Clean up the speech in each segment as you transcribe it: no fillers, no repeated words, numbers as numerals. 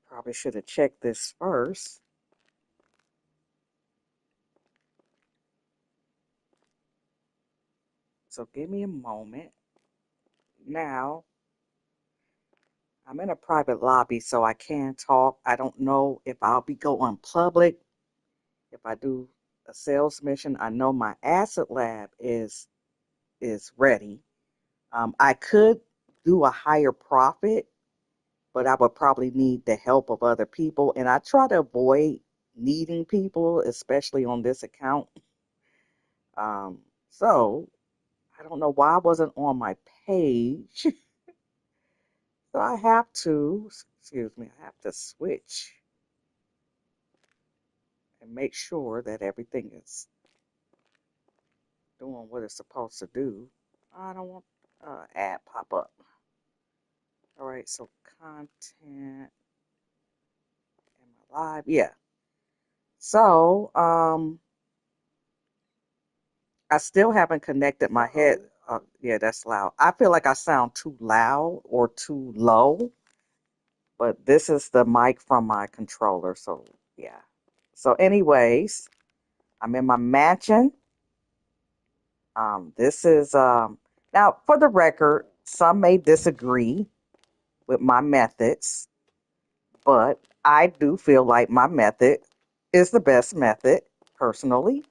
Probably should have checked this first. So give me a moment. Now, I'm in a private lobby, so I can talk. I don't know if I'll be going public. If I do a sales mission, I know my asset lab is ready. I could do a higher profit, but I would probably need the help of other people. And I try to avoid needing people, especially on this account. Um, so I don't know why I wasn't on my page. So I have to, excuse me, I have to switch and make sure that everything is doing what it's supposed to do. I don't want ad pop up. All right, so content, am I live? Yeah. So, I still haven't connected my head. Yeah, that's loud. I feel like I sound too loud or too low, but this is the mic from my controller. So, yeah. So, anyways, I'm in my mansion. This is, now for the record, some may disagree with my methods, but I do feel like my method is the best method personally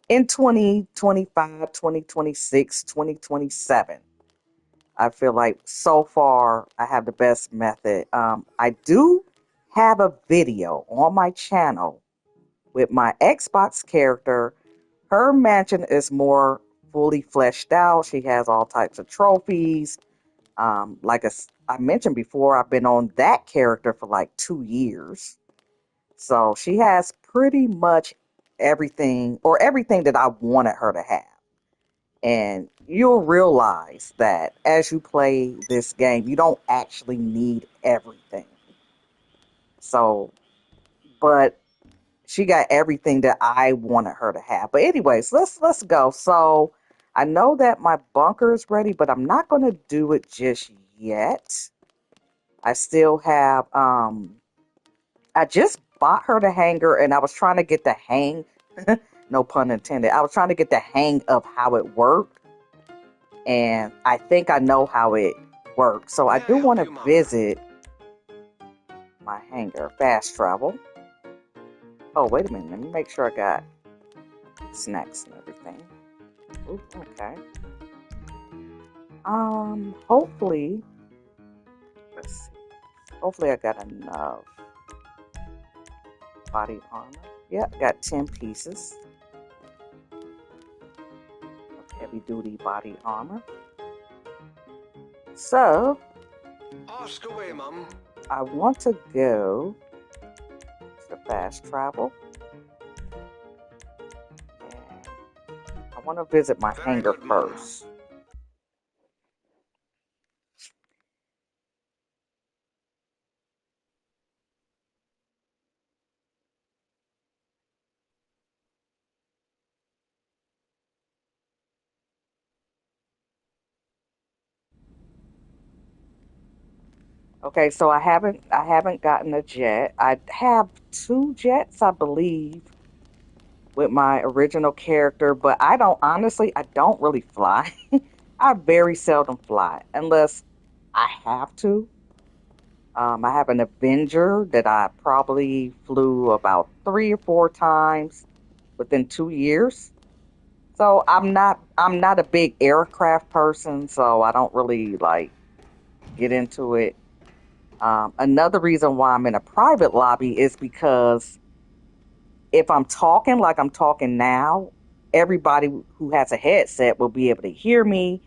in 2025, 2026, 2027. I feel like so far I have the best method. I do have a video on my channel with my Xbox character. Her mansion is more fully fleshed out. She has all types of trophies. I mentioned before, I've been on that character for like 2 years. So she has pretty much everything or everything that I wanted her to have. And you'll realize that as you play this game, you don't actually need everything. So, but she got everything that I wanted her to have. But anyways, let's go. So I know that my bunker is ready, but I'm not going to do it just yet. I still have I just bought her the hanger and I was trying to get the hang no pun intended. I was trying to get the hang of how it worked, and I think I know how it works. So I May I do want help to you, Mum? visit my hanger. Fast travel. Oh, wait a minute. Let me make sure I got snacks and everything. Ooh, okay. Hopefully, let's see. Hopefully I got enough body armor. Yep, got 10 pieces of heavy duty body armor. So, Ask away, Mum. I want to go to fast travel, and I want to visit my Very hangar good, Mum. first. Okay, so I haven't gotten a jet. I have two jets, I believe, with my original character, but I don't really fly. I very seldom fly unless I have to. I have an Avenger that I probably flew about 3 or 4 times within 2 years. So I'm not a big aircraft person, so I don't really like get into it. Another reason why I'm in a private lobby is because if I'm talking like I'm talking now, everybody who has a headset will be able to hear me.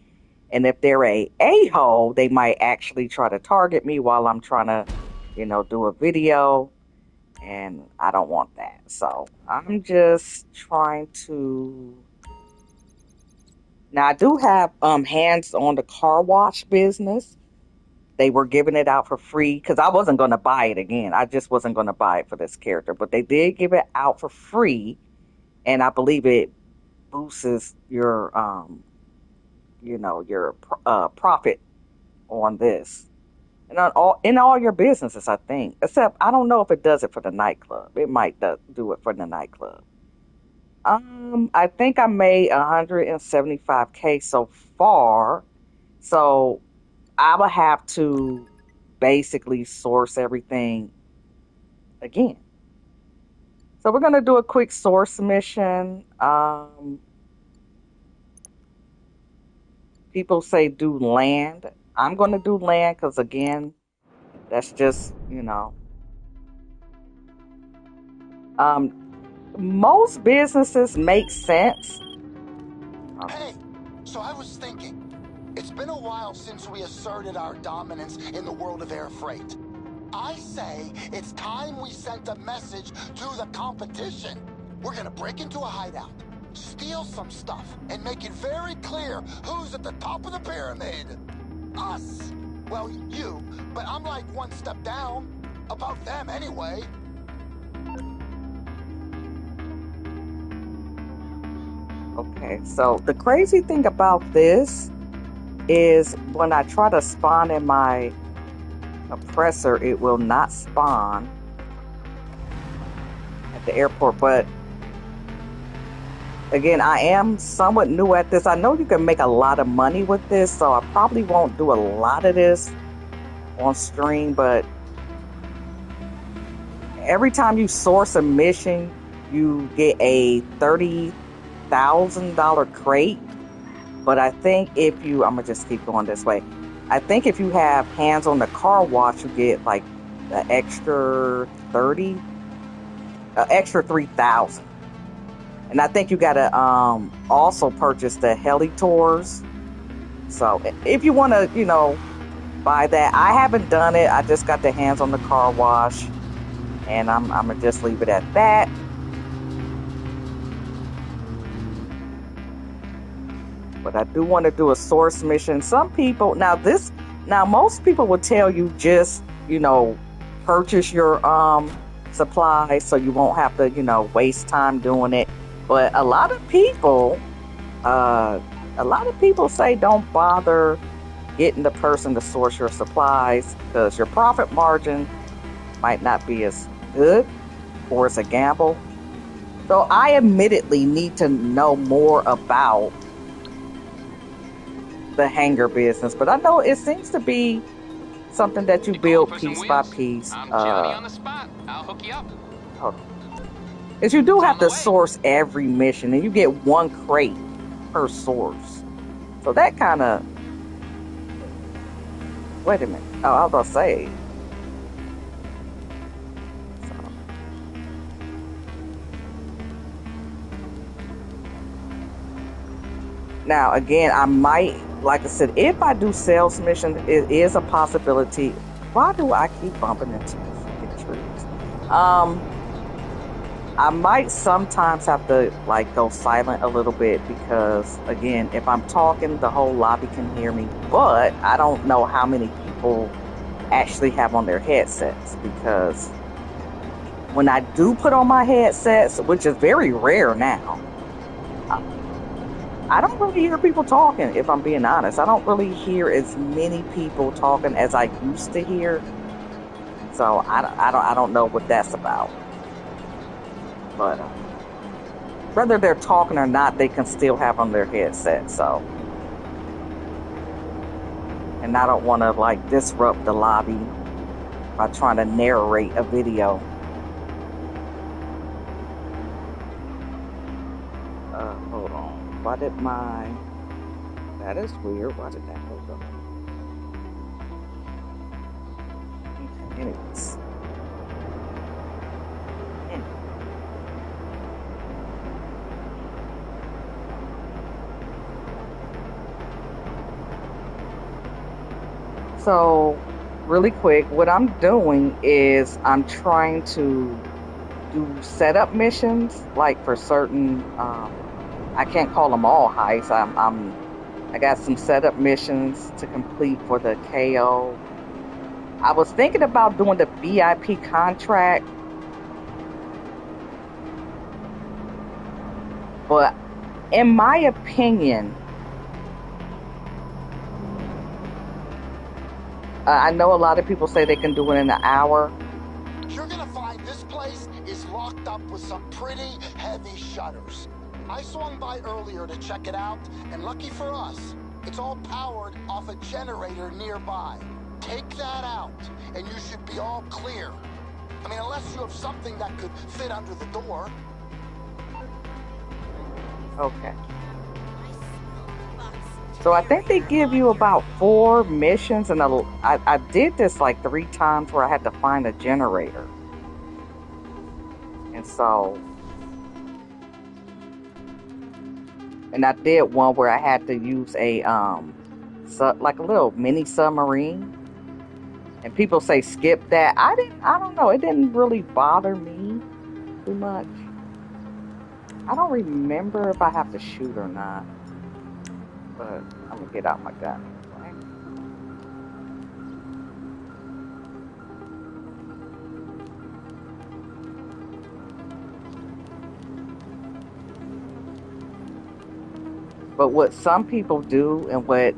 And if they're a-hole, they might actually try to target me while I'm trying to, do a video. And I don't want that. So I'm just trying to. Now I do have hands on the car wash business. They were giving it out for free because I wasn't going to buy it again. I just wasn't going to buy it for this character, but they did give it out for free, and I believe it boosts your profit on this. And in all your businesses, I think. Except I don't know if it does it for the nightclub. It might do it for the nightclub. I think I made 175K so far. So I would have to basically source everything again. So we're gonna do a quick source mission. People say do land. I'm gonna do land because again, that's just um, most businesses make sense. Oh, Hey, so I was thinking, it's been a while since we asserted our dominance in the world of air freight. I say it's time we sent a message to the competition. We're gonna break into a hideout, steal some stuff, and make it very clear who's at the top of the pyramid. Us. Well, you, but I'm like one step down. About them, anyway. okay. So the crazy thing about this is when I try to spawn in my oppressor, it will not spawn at the airport. But again, I am somewhat new at this. I know you can make a lot of money with this, so I probably won't do a lot of this on stream. But every time you source a mission, you get a $30,000 crate. But I think if you, I'm gonna just keep going this way. I think if you have hands on the car wash, you get like an extra 30, extra 3,000. And I think you gotta also purchase the heli tours. So if you want to, buy that, I haven't done it. I just got the hands on the car wash, and I'm gonna just leave it at that. But I do want to do a source mission. Some people now most people will tell you just purchase your supplies so you won't have to waste time doing it. But a lot of people say don't bother getting the person to source your supplies because your profit margin might not be as good, or it's a gamble. So I admittedly need to know more about the hangar business, but I know it seems to be something that you build piece by piece. I'm Johnny on the spot. I'll hook you up. Hold on. Is you do have to source every mission, and you get one crate per source. So that kind of. Wait a minute. Oh, I was gonna say. So. Now again, I might, like I said, if I do sales mission, it is a possibility. Why do I keep bumping into the trees? I might sometimes have to go silent a little bit because again, if I'm talking, the whole lobby can hear me. But I don't know how many people actually have on their headsets because when I do put on my headsets, which is very rare now, I don't really hear people talking, if I'm being honest. I don't really hear as many people talking as I used to hear. So I don't know what that's about. But whether they're talking or not, they can still have on their headset. So, and I don't want to disrupt the lobby by trying to narrate a video. Hold on. Why did that is weird. Why did that hold up? Okay, anyways. So, really quick, what I'm doing is I'm trying to do setup missions, for certain. I can't call them all heists. I got some setup missions to complete for the KO. I was thinking about doing the VIP contract, but in my opinion, I know a lot of people say they can do it in an hour. You're gonna find this place is locked up with some pretty heavy shutters. I swung by earlier to check it out, and lucky for us, it's all powered off a generator nearby. Take that out, and you should be all clear. I mean, unless you have something that could fit under the door. Okay. So I think they give you about 4 missions, and I did this like 3 times where I had to find a generator. And so, and I did one where I had to use a like a little mini submarine. And people say skip that. I don't know. It didn't really bother me too much. I don't remember if I have to shoot or not. But I'm gonna get out my gun anyway. But what some people do, and what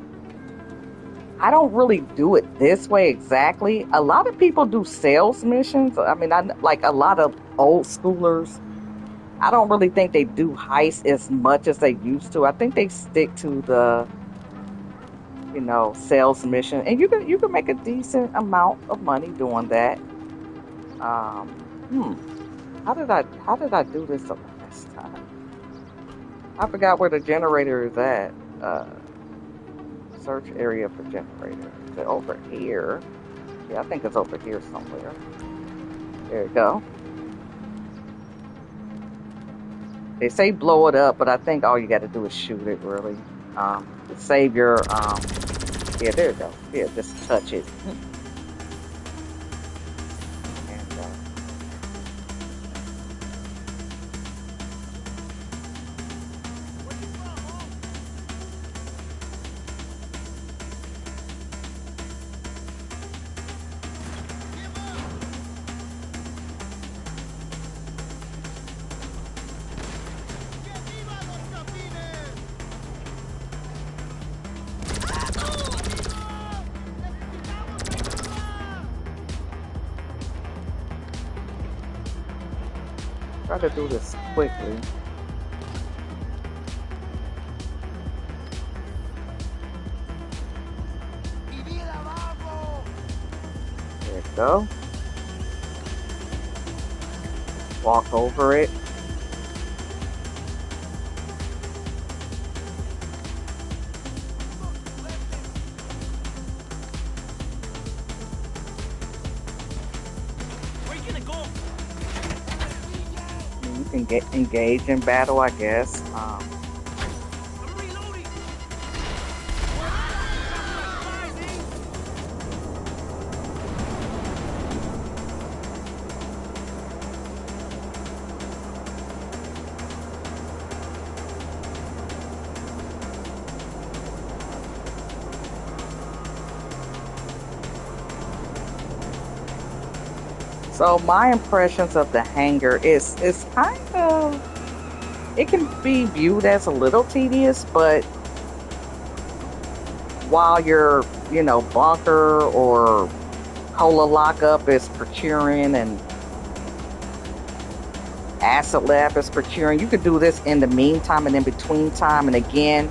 I don't really do it this way exactly. A lot of people do sales missions. I mean, I like a lot of old schoolers. I don't really think they do heists as much as they used to. I think they stick to the, sales mission, and you can make a decent amount of money doing that. Um, hmm. How did I do this the last time? I forgot where the generator is at. Search area for generator. Is it over here? Yeah, I think it's over here somewhere. There you go. They say blow it up, but I think all you got to do is shoot it, really. Save your, yeah, there you go. Yeah, just touch it. And, try to do this quickly. There you go. Walk over it. You can get engaged in battle, I guess. So my impressions of the hangar is kind of, it can be viewed as a little tedious, but while your bunker or cola lockup is procuring and acid lab is procuring, you could do this in the meantime and in between time. And again,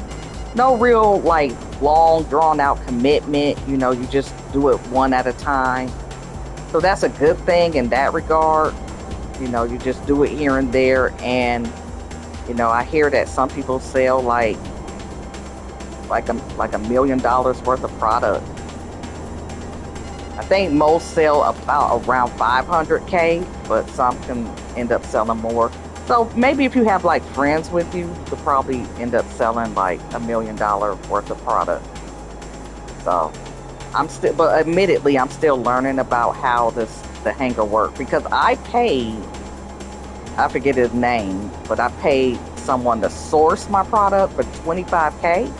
no real like long drawn out commitment. You just do it one at a time. So that's a good thing in that regard. You just do it here and there. And I hear that some people sell like $1 million worth of product. I think most sell about around 500K, but some can end up selling more. So maybe if you have like friends with you, you could probably end up selling like $1 million worth of product. So but admittedly, I'm still learning about how the hangar works, because I forget his name, but I paid someone to source my product for 25K.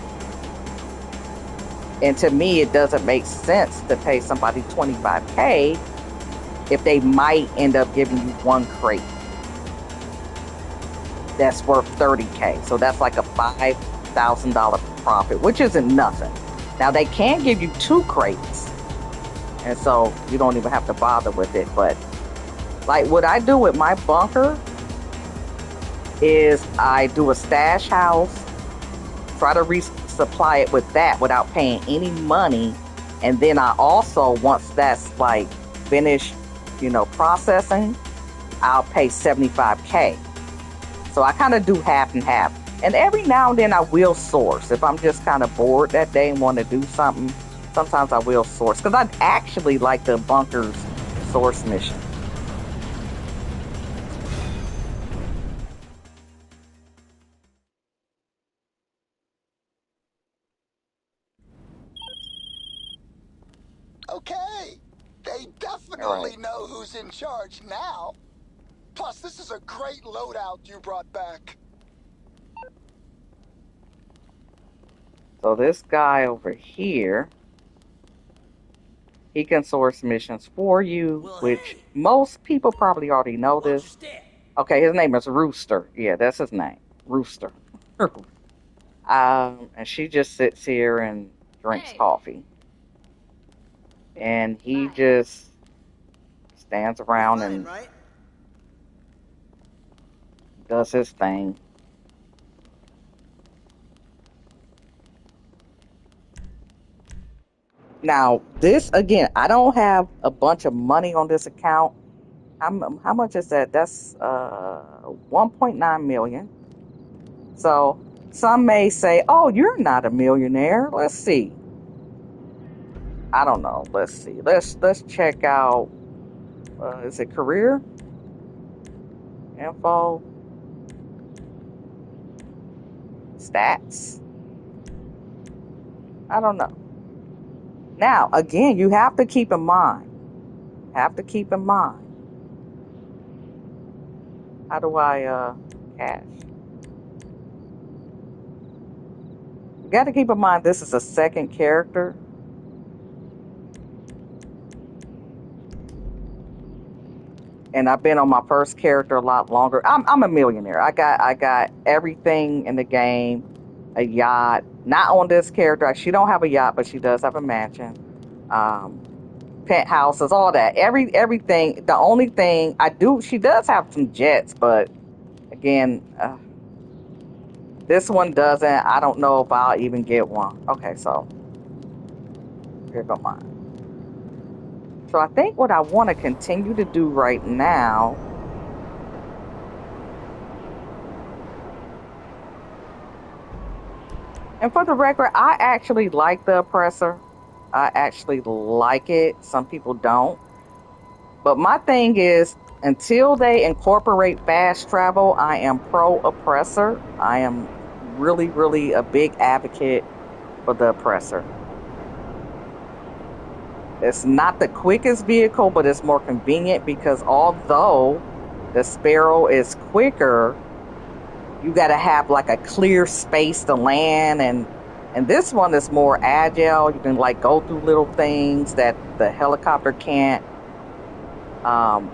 And to me, it doesn't make sense to pay somebody 25K if they might end up giving you one crate that's worth 30K. So that's like a $5,000 profit, which isn't nothing. Now they can give you 2 crates And so you don't even have to bother with it. But like what I do with my bunker is I do a stash house, try to resupply it with that without paying any money. And then I also, once that's like finished, processing, I'll pay 75K. So I kind of do half and half. And every now and then I will source. If I'm just kind of bored that day and want to do something, sometimes I will source. Because I'd actually like the bunkers source mission. Okay, they All right. definitely know who's in charge now. Plus, this is a great loadout you brought back. So this guy over here, he can source missions for you, Well, which hey, most people probably already know watch your this. step. Okay, his name is Rooster. Yeah, that's his name. Rooster. And she just sits here and drinks Hey. coffee. And he Bye. just stands You're around fine, and right? does his thing. Now, this again, I don't have a bunch of money on this account. How much is that? That's 1.9 million. So some may say, "Oh, you're not a millionaire." Let's see. I don't know. Let's see. Let's check out. Is it career info stats? I don't know. Now, again, you have to keep in mind. Have to keep in mind. How do I cash? You got to keep in mind this is a second character. And I've been on my first character a lot longer. I'm a millionaire. I got everything in the game, a yacht. Not on this character. She don't have a yacht, but she does have a mansion, um, penthouses, all that. Everything. The only thing I do, she does have some jets, but again, this one doesn't. I don't know if I'll even get one. Okay, so here go mine. So I think what I want to continue to do right now. And for the record, I actually like the oppressor. I actually like it. Some people don't. But my thing is, until they incorporate fast travel, I am pro oppressor. I am really, really a big advocate for the oppressor. It's not the quickest vehicle, but it's more convenient because although the Sparrow is quicker, you got to have like a clear space to land, and this one is more agile. You can like go through little things that the helicopter can't. um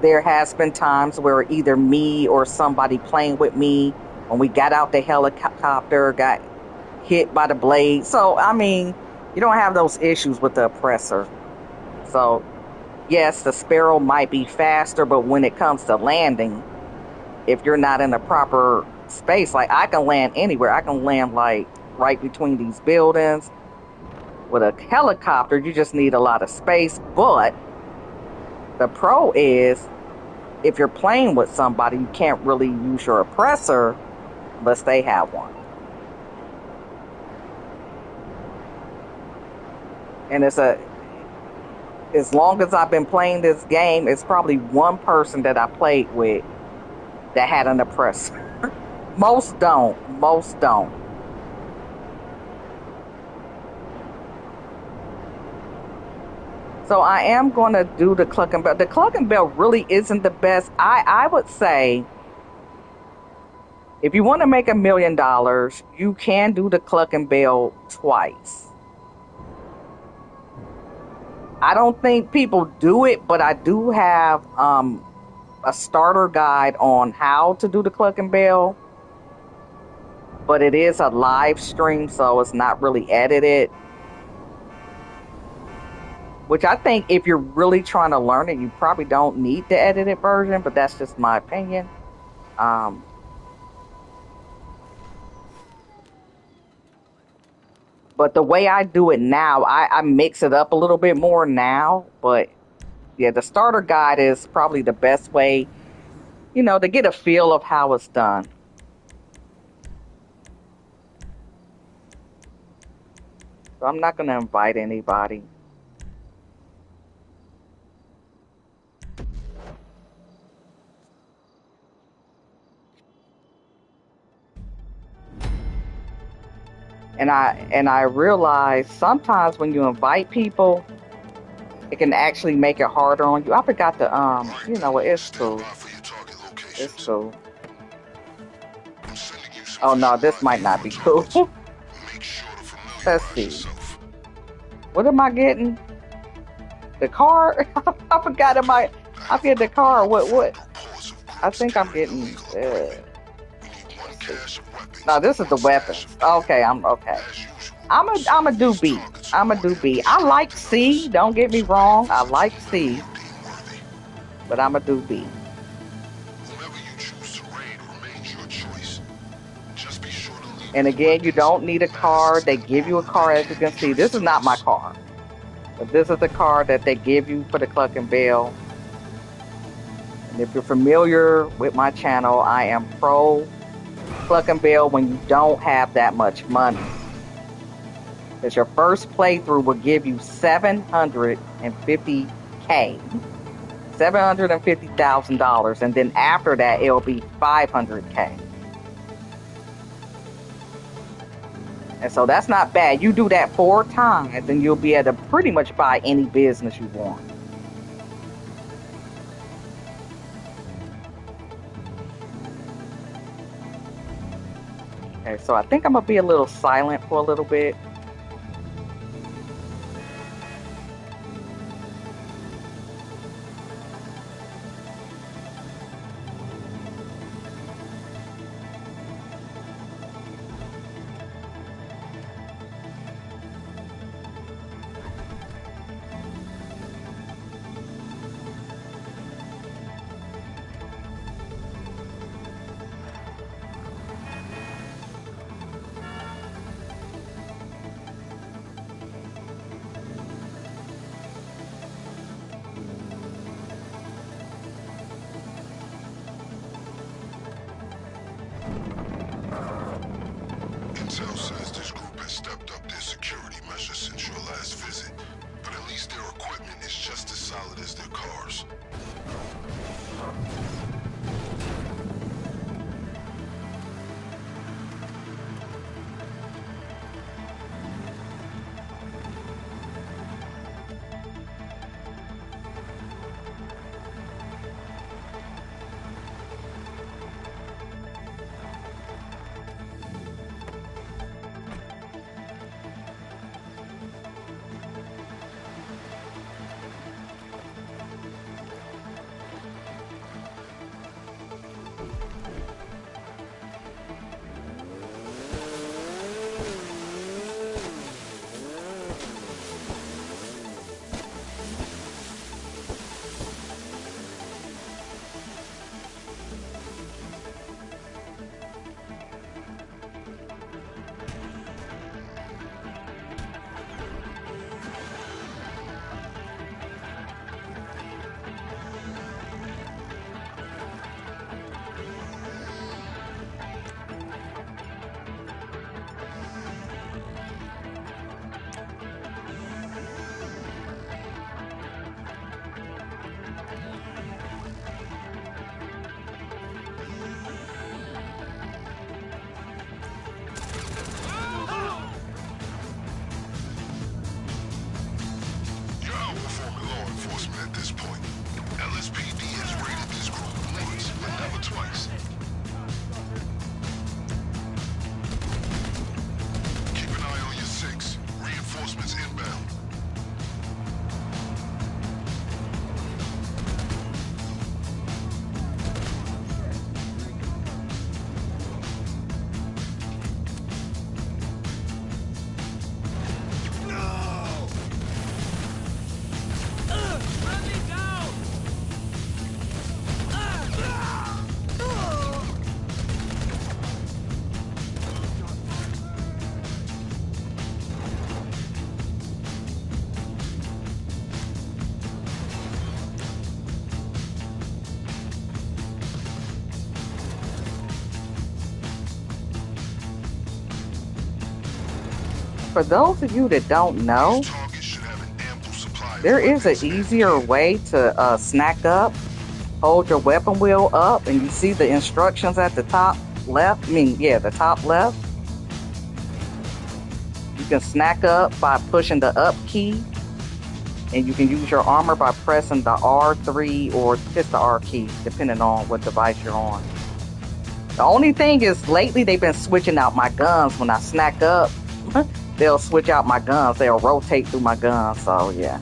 there has been times where either me or somebody playing with me, when we got out the helicopter, got hit by the blade. So I mean, you don't have those issues with the oppressor. So yes, the Sparrow might be faster, but when it comes to landing, if you're not in a proper space, like I can land anywhere. I can land like right between these buildings. With a helicopter, you just need a lot of space. But the pro is if you're playing with somebody, you can't really use your oppressor unless they have one. And as long as I've been playing this game, it's probably one person that I played with that had an oppressor. Most don't. Most don't. So I am going to do the Cluck and Bell. The Cluck and Bell really isn't the best. I would say if you want to make $1 million, you can do the Cluck and Bell twice. I don't think people do it, but I do have a starter guide on how to do the Cluck and Bell. But it is a live stream, so it's not really edited. Which I think if you're really trying to learn it, you probably don't need the edited version, but that's just my opinion. Um, but the way I do it now, I mix it up a little bit more now. But yeah, the starter guide is probably the best way, to get a feel of how it's done. So I'm not going to invite anybody. And I realize sometimes when you invite people, it can actually make it harder on you. I forgot to you know what, it's Stand cool. by for your target It's locations. cool. I'm sending you some Oh no, visual this might ID not on be cool. targets. Make sure to Let's familiarize see. yourself. What am I getting? The car? I forgot I I have a get the couple car. more What reports of I groups think I'm carrying getting illegal equipment. We need one let's see. cache of weapons No, this and is the one stash weapons. of gear. Okay, I'm okay. As usual, I'm some a of do these B. targets are I'm a more do empty B. I strength like than C. others, Don't get me so ready wrong. for I such a like delivery C, you deem worthy. but I'm a do B. Whomever you choose to raid remains your choice. Just be sure to leave And any again, you weapons, don't need a car. masks, They and give you a armor car, that as you can't be can see. This traced is to not my us. car, but this is the car that they give you for the Cluck and Bell. And if you're familiar with my channel, I am pro Cluck and Bell when you don't have that much money. Because your first playthrough will give you 750K, $750,000, and then after that it'll be 500K. And so that's not bad. You do that 4 times, and you'll be able to pretty much buy any business you want. Okay, so I think I'm gonna be a little silent for a little bit. Intel says this group has stepped up their security measures since your last visit, but at least their equipment is just as solid as their cars. for those of you that don't know, These targets should have an ample supply there of is an weapons and easier gear. way to snack up. Hold your weapon wheel up, and you see the instructions at the top left. I mean, yeah, the top left. You can snack up by pushing the up key, and you can use your armor by pressing the R3 or just the R key, depending on what device you're on. The only thing is, lately they've been switching out my guns. When I snack up, they'll switch out my guns. They'll rotate through my guns. So yeah,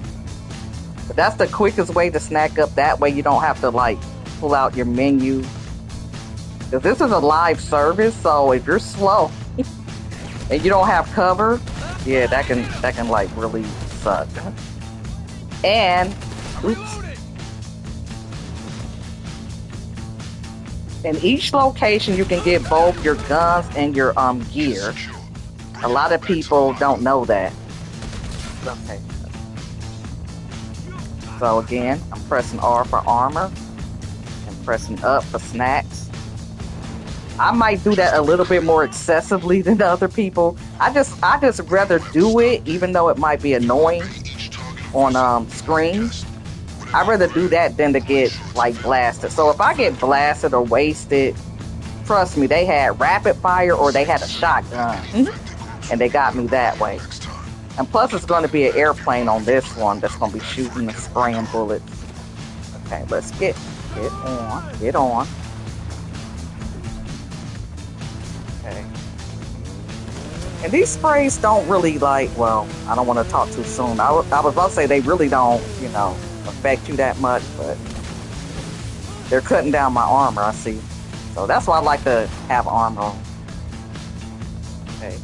but that's the quickest way to snack up. That way you don't have to like pull out your menu. Because this is a live service, so if you're slow and you don't have cover, yeah, that can like really suck. And oops. In each location, you can get both your guns and your gear. A lot of people don't know that. Okay. So again, I'm pressing R for armor and pressing up for snacks. I might do that a little bit more excessively than other people. I just rather do it, even though it might be annoying on screen. I'd rather do that than to get like blasted. So if I get blasted or wasted, trust me, they had rapid fire or they had a shotgun. And they got me that way. And plus it's going to be an airplane on this one that's going to be shooting and spraying bullets. Okay, let's get on. Okay. And these sprays don't really well, I don't want to talk too soon. I was about to say they really don't, affect you that much, but they're cutting down my armor, I see. So that's why I like to have armor on. Okay.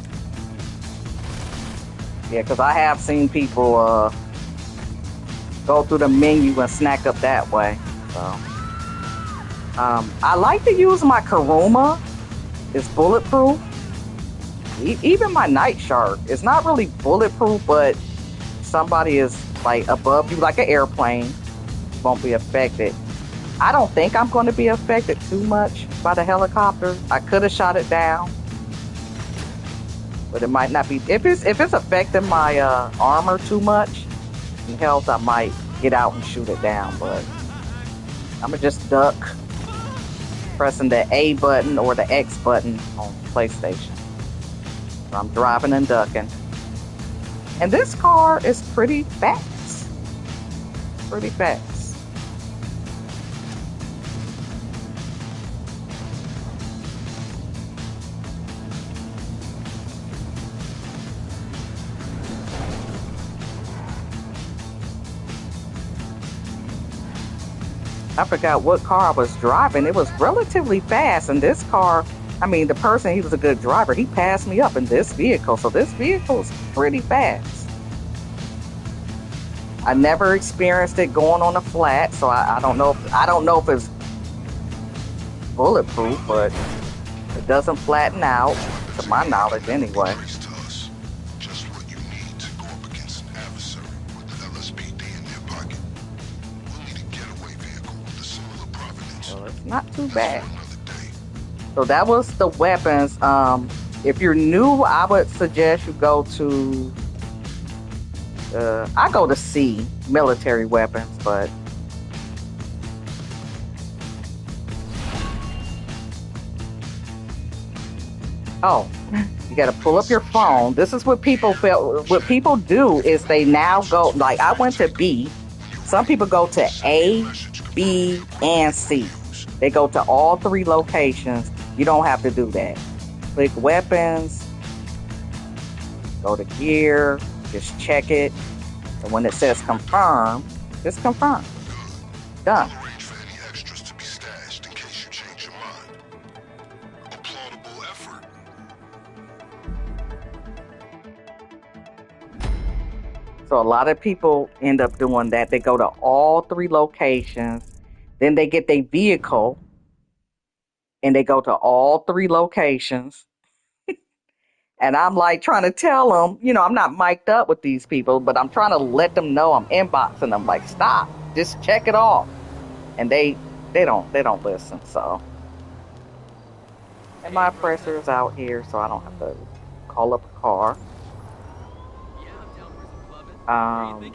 Yeah, because I have seen people go through the menu and snack up that way. So I like to use my Karuma. It's bulletproof. Even my Night Shark. It's not really bulletproof, but somebody is like above you, like an airplane, won't be affected. I don't think I'm going to be affected too much by the helicopter. I could have shot it down, but it might not be. If it's affecting my armor too much and health, I might get out and shoot it down. But I'm gonna just duck, pressing the A button or the X button on PlayStation. So I'm driving and ducking. And this car is pretty fast. Pretty fast. I forgot what car I was driving. It was relatively fast. And this car, the person, he was a good driver. He passed me up in this vehicle. So this vehicle is pretty fast. I never experienced it going on a flat, so I don't know if it's bulletproof, but it doesn't flatten out, to my knowledge anyway. Just what you need to go up against an adversary with the LSPD in their pocket. We'll need a getaway vehicle with a similar provenance. So it's not too bad. So that was the weapons. If you're new, I would suggest you go to I go to C, military weapons, but you got to pull up your phone. This is what people feel. What people do is they now go, like I went to B. Some people go to A, B, and C. They go to all three locations. You don't have to do that. Click weapons, go to gear, just check it. And when it says confirm, just confirm. Done. Arrange for any extras to be stashed in case you change your mind. Applaudable effort. So a lot of people end up doing that. They go to all three locations, then they get their vehicle, and they go to all three locations. And I'm like trying to tell them, I'm not mic'd up with these people, but I'm trying to let them know I'm inboxing them. Like, stop, just check it off. And they don't listen. So, and my pressure's out here, so I don't have to call up a car. Um,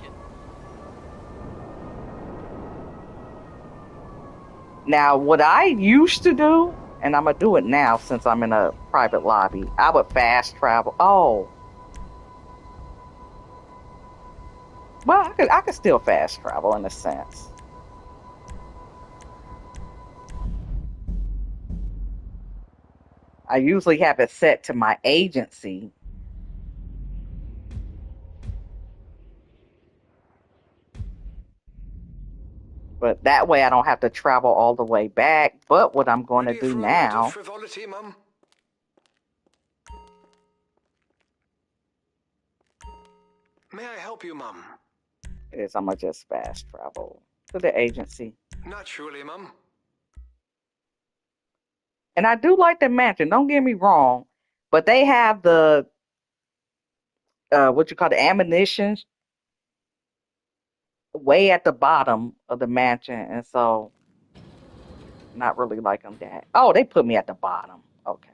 Now, what I used to do, and I'm gonna do it now since I'm in a private lobby, I would fast travel. Oh, well, I could still fast travel in a sense. I usually have it set to my agency, but that way I don't have to travel all the way back. But what I'm going to Ready do for a night of now frivolity, Mum? May I help you, Mum? is I'm gonna just fast travel to the agency. Naturally, Mum. And I do like the mansion. Don't get me wrong, but they have the what you call the ammunition way at the bottom of the mansion, and so not really liking that. Oh, they put me at the bottom. Okay,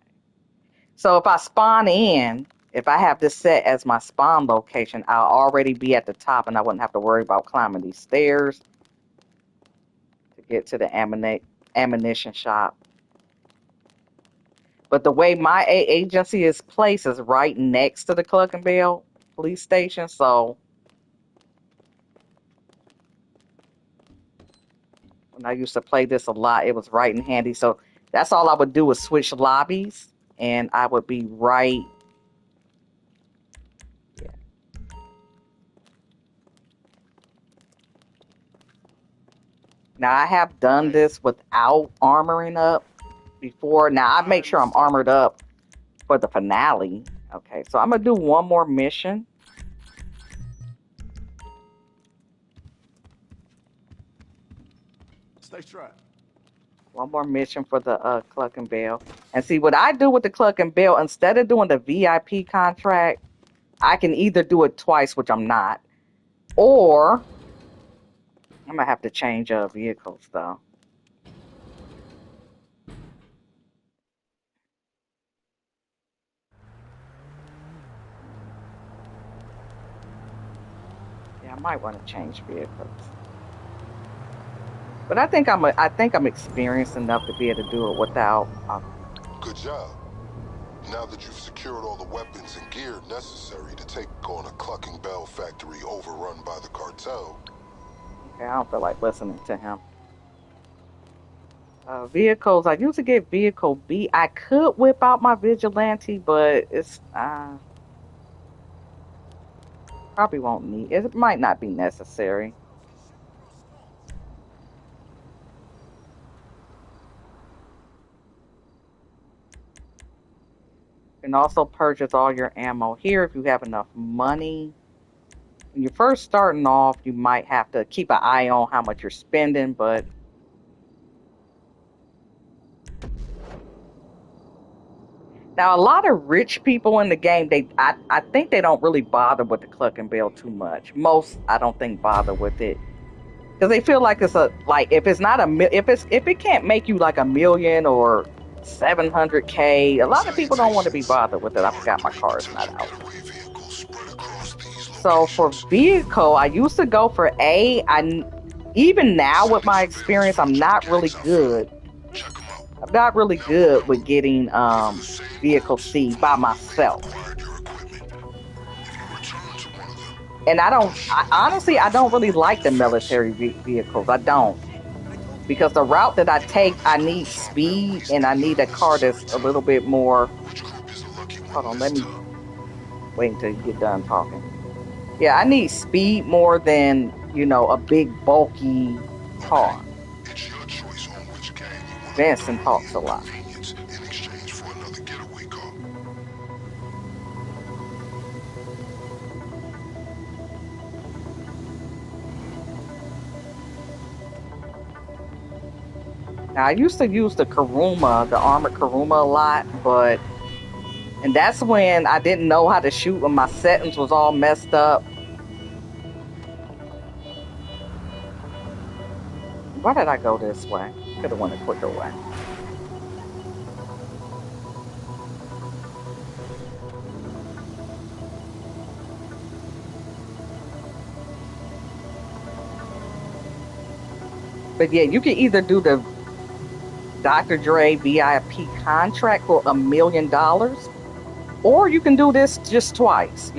so if I spawn in, if I have this set as my spawn location, I'll already be at the top, and I wouldn't have to worry about climbing these stairs to get to the ammunition shop. But the way my agency is placed is right next to the Cluckenville police station, so when I used to play this a lot, it was right and handy. So that's all I would do is switch lobbies, and I would be right. Yeah. Now I have done this without armoring up before. Now I make sure I'm armored up for the finale. Okay, so I'm gonna do one more mission. Stay strapped. One more mission for the Cluck and Bell. And see what I do with the Cluck and Bell, instead of doing the VIP contract, I can either do it twice, which I'm not, or I'm gonna have to change vehicles though. Yeah, I might want to change vehicles. But I think I'm experienced enough to be able to do it without. Good job. Now that you've secured all the weapons and gear necessary to take on a Clucking Bell factory overrun by the cartel. Okay, I don't feel like listening to him. Vehicles. I usually get vehicle B. I could whip out my vigilante, but it's probably won't need. It might not be necessary. You can also purchase all your ammo here if you have enough money. When you're first starting off, you might have to keep an eye on how much you're spending, but now a lot of rich people in the game, I think they don't really bother with the Cluck and Bell too much. Most I don't think bother with it because they feel like it's a like if it's not if it can't make you like a million or 700K, a lot of people don't want to be Salutations. bothered with it. I forgot my Hardpoint car is not potential out. getaway vehicles spread across these So for locations. vehicle, I used to go for A. I even now with Sighted my surveillance experience, I'm footage of the not really gangs I found. good. Check them out. I'm not really Now good remember, with getting these are the same vehicle groups C from by whom you may have myself. acquired your equipment. If you return to one of them, And they'll surely be honestly, I ready for don't really more like the defense. military vehicles. I don't, because the route that I You've got take, I this need group's on speed priorities and I taking need a car unnecessary that's a little time. bit more. Which group is the lucky Hold one on, this let me time? wait until you get done talking. Yeah, I need speed more than a big bulky Okay, car. it's your choice on which gang you want to Benson thoroughly talks a lot. inconvenience in exchange for another getaway car. Now, I used to use the Karuma, the armored Karuma a lot, and that's when I didn't know how to shoot when my settings was all messed up. Why did I go this way? Could have went a quicker way. But yeah, you can either do the Dr. Dre VIP contract for $1 million, or you can do this just twice.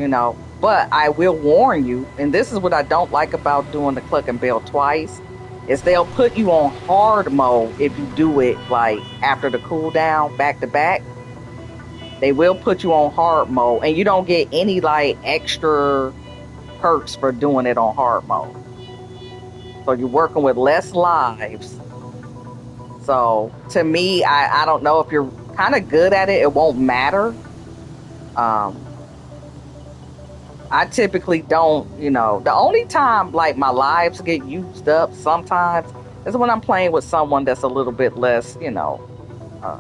But I will warn you, and this is what I don't like about doing the Cluck and Bell twice, is they'll put you on hard mode if you do it like after the cooldown back to back. They will put you on hard mode, and you don't get any like extra perks for doing it on hard mode. So you're working with less lives. So to me, I don't know if you're kind of good at it, it won't matter. Um, I typically don't. The only time like my lives get used up sometimes is when I'm playing with someone that's a little bit less, uh,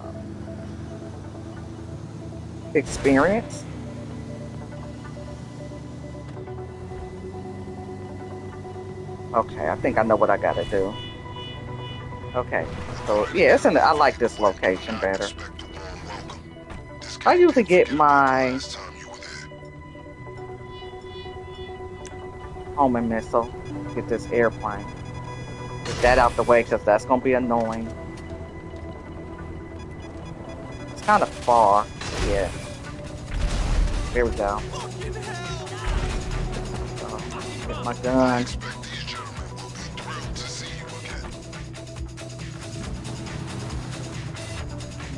experienced. Okay, I think I know what I gotta do. Okay, so yeah, I like this location Cannot better. expect a warm welcome. This I camp usually can get forget about the my last time you were there. homing missile, get this airplane, get that out the way because that's gonna be annoying. It's kind of far. Yeah, there we go. So, get my I gun. expect these gentlemen will be thrilled to see you again.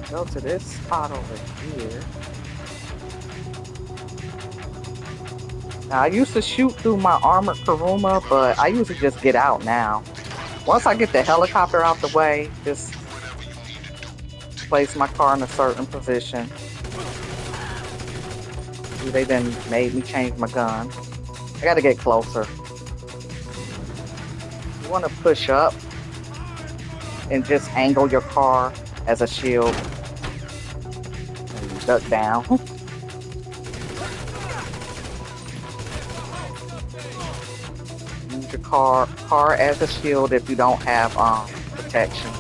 Go to this spot over here. Now, I used to shoot through my armored Karuma, Your but eyes I on usually just get refuel. out now. The perfect Once I layout get the lets you helicopter charge out and the stop. way, just Do whatever you need to do to place get my it. car in a certain position. See, they then made me change my gun. I gotta get closer. You want to push up and just angle your car as a shield and duck down. Use your car as a shield if you don't have protection.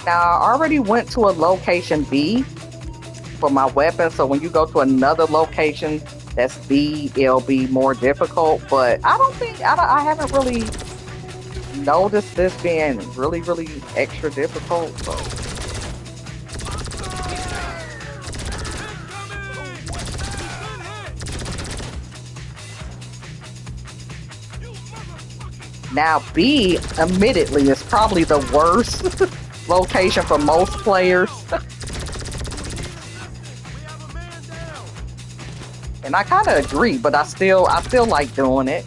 Now I already went to a location B for my weapon, so when you go to another location that's B, it'll be more difficult. But I haven't really noticed this being really, really extra difficult. So now B, admittedly, is probably the worst location for most players. And I kind of agree, but I still like doing it.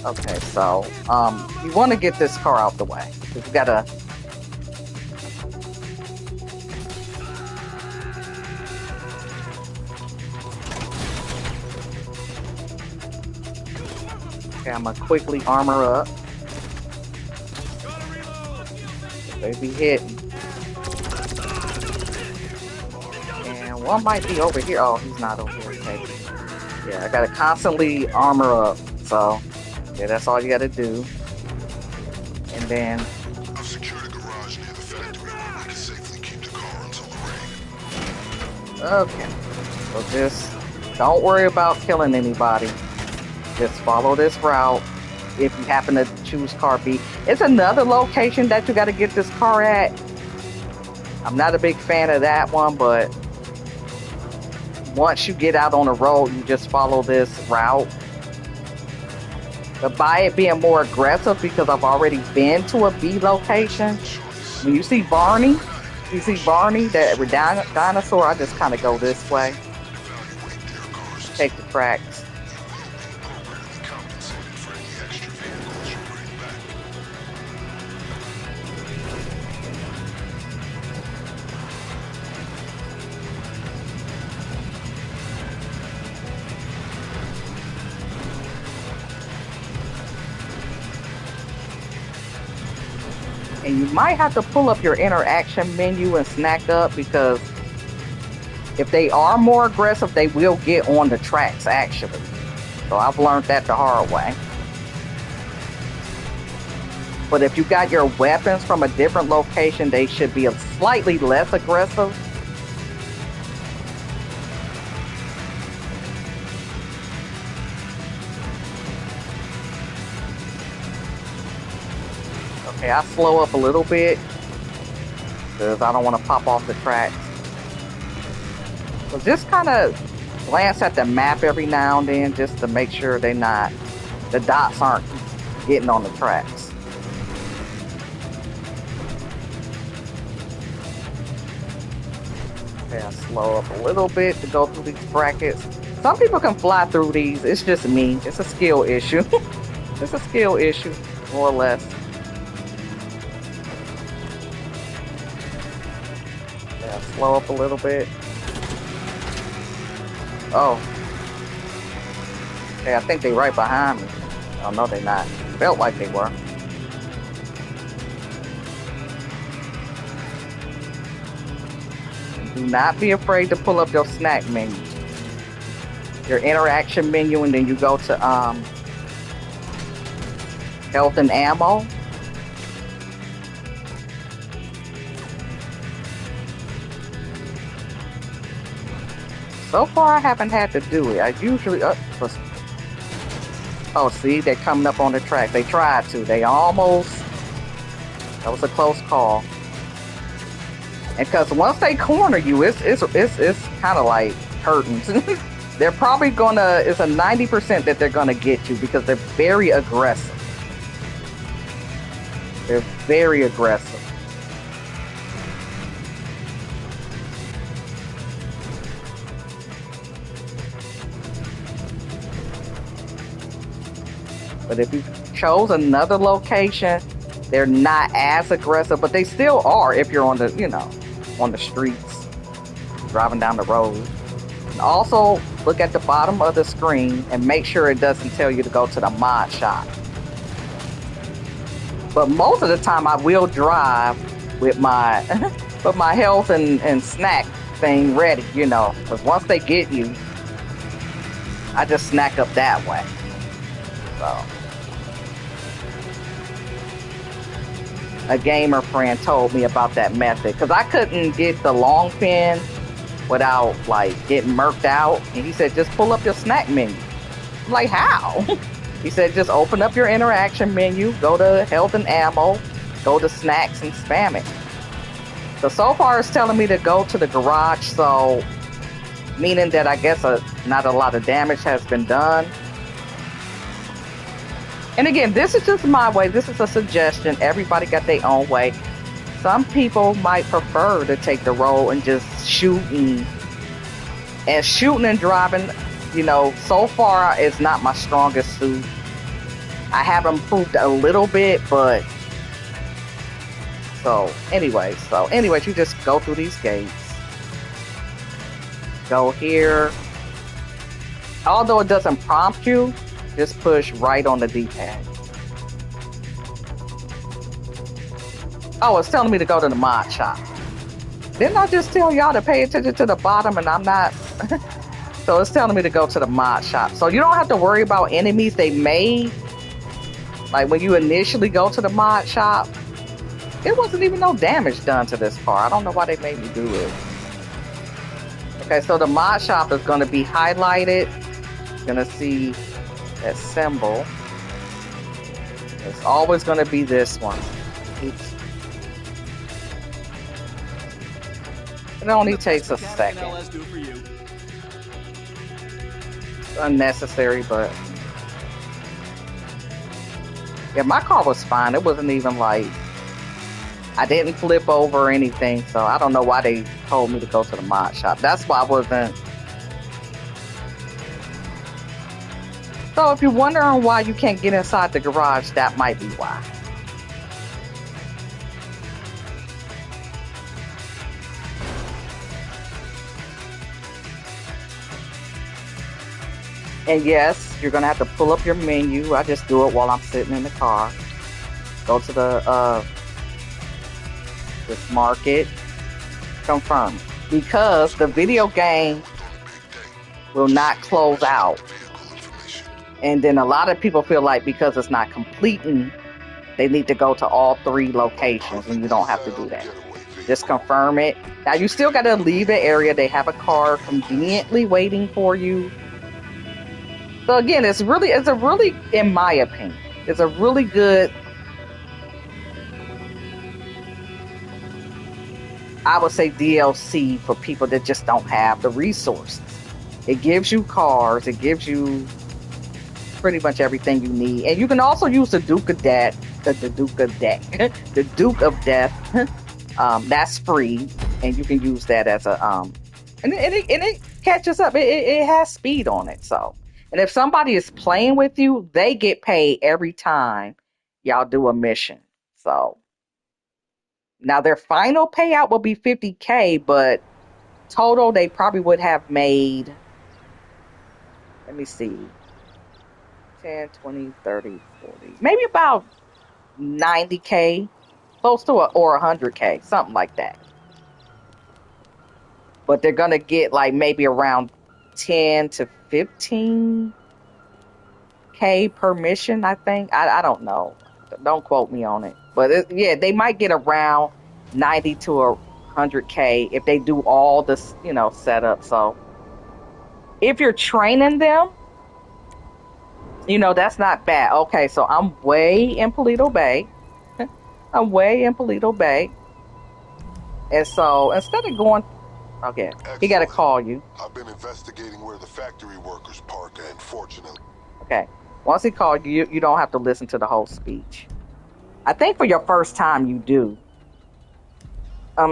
Okay, so you want to get this car out the way. You gotta. Okay, I'm gonna quickly armor up. They be hitting. And one might be over here. Oh, he's not over here. Okay. Yeah, I gotta constantly armor up. So yeah, that's all you gotta do. And then I've secured a garage near the factory where we can safely keep the car until the raid. okay. So just don't worry about killing anybody. Just follow this route. If you happen to choose car B, it's another location that you got to get this car at. I'm not a big fan of that one, but once you get out on the road, you just follow this route. But by it being more aggressive, because I've already been to a B location, when you see Barney, that dinosaur, I just kind of go this way, Evaluate their cars and take the tracks. appropriately compensated for any extra vehicles you bring back. And you might have to pull up your interaction menu and snack up, because if they are more aggressive, they will get on the tracks actually. So I've learned that the hard way. But if you got your weapons from a different location, they should be slightly less aggressive. Okay, I slow up a little bit because I don't want to pop off the tracks. So just kind of glance at the map every now and then just to make sure the dots aren't getting on the tracks. Okay, I slow up a little bit to go through these brackets. Some people can fly through these. It's just me. It's a skill issue. It's a skill issue, more or less. Yeah, slow up a little bit. Oh. Okay, I think they're right behind me. Oh, no, they're not. Felt like they were. Do not be afraid to pull up your snack menu. Your interaction menu, and then you go to health and ammo. So far, I haven't had to do it. I usually... oh, see? They're coming up on the track. They tried to. They almost... That was a close call. And because once they corner you, it's kind of like curtains. They're probably gonna... It's a 90% that they're gonna get you because they're very aggressive. They're very aggressive. But if you chose another location, they're not as aggressive, but they still are if you're on the, on the streets, driving down the road. And also, look at the bottom of the screen and make sure it doesn't tell you to go to the mod shop. But most of the time, I will drive with my health and snack thing ready, because once they get you, I just snack up that way. So. A gamer friend told me about that method because I couldn't get the long pin without getting murked out, and he said just pull up your snack menu. I'm like, how? He said just open up your interaction menu, go to health and ammo, go to snacks and spam it. So far it's telling me to go to the garage, so meaning that I guess not a lot of damage has been done. And again, this is just my way. This is a suggestion. Everybody got their own way. Some people might prefer to take the road and just shooting and driving. So far is not my strongest suit. I have improved a little bit, but anyways, you just go through these gates. Go here. Although it doesn't prompt you, just push right on the D-pad. Oh, it's telling me to go to the mod shop. Didn't I just tell y'all to pay attention to the bottom and I'm not? So it's telling me to go to the mod shop. So you don't have to worry about enemies they made. Like when you initially go to the mod shop, it wasn't even no damage done to this car. I don't know why they made me do it. Okay, so the mod shop is going to be highlighted. You're going to see that symbol. It's always going to be this one. Oops. It only takes a second. It's unnecessary, but yeah, my car was fine. It wasn't even I didn't flip over or anything, so I don't know why they told me to go to the mod shop. That's why I wasn't. So if you're wondering why you can't get inside the garage, that might be why. And yes, you're going to have to pull up your menu. I just do it while I'm sitting in the car. Go to the this market. Confirm. Because the video game will not close out. And then a lot of people feel like because it's not completing they need to go to all 3 A locations, and you perfectly don't have to set do up that. getaway Just vehicle. confirm it. Now you still got to leave the area. They have a car conveniently waiting for you. So again, it's a really, in my opinion, it's a really good, I would say, DLC for people that just don't have the resources. It gives you cars. It gives you pretty much everything you need, and you can also use the Duke of Death, the Duke of Death, the Duke of Death. That's free, and you can use that as a and it catches up. It has speed on it. So, and if somebody is playing with you, they get paid every time y'all do a mission. So now their final payout will be 50K, but total they probably would have made. Let me see, 10, 20, 30, 40, maybe about 90K, close to or 100K, something like that. But they're gonna get like maybe around 10 to 15K per mission, I think. I don't know. Don't quote me on it. But yeah, they might get around 90 to 100K if they do all this, setup. So if you're training them, that's not bad. Okay, so I'm way in Polito Bay. I'm way in Polito Bay. And so instead of going, okay, he got to Excellent. call you. I've been investigating where the factory workers park, and fortunately, Okay. Once he called you, you don't have to listen to the whole speech. I think for your first time you do.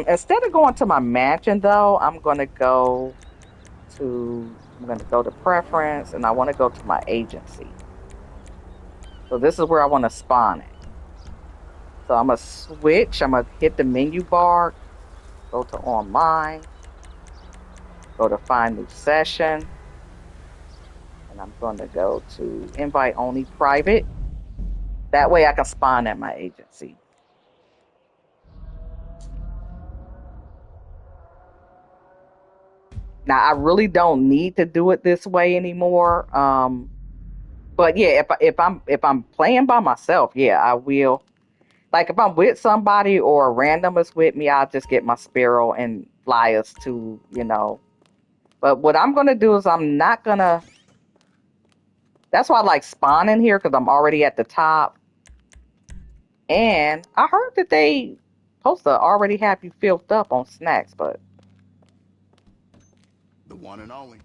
Instead of going to my mansion though, I'm gonna go to preference, and I want to go to my agency. So this is where I want to spawn it. So I'm gonna switch. I'm gonna hit the menu bar, go to online, go to find new session, and I'm going to go to invite only private. That way I can spawn at my agency. Now I really don't need to do it this way anymore. But yeah, if I'm playing by myself, yeah, I will. Like if I'm with somebody or a random is with me, I'll just get my sparrow and fly us to. But what I'm gonna do is I'm not gonna. That's why I like spawning here because I'm already at the top. And I heard that they supposed to already have you filled up on snacks, but The one and only.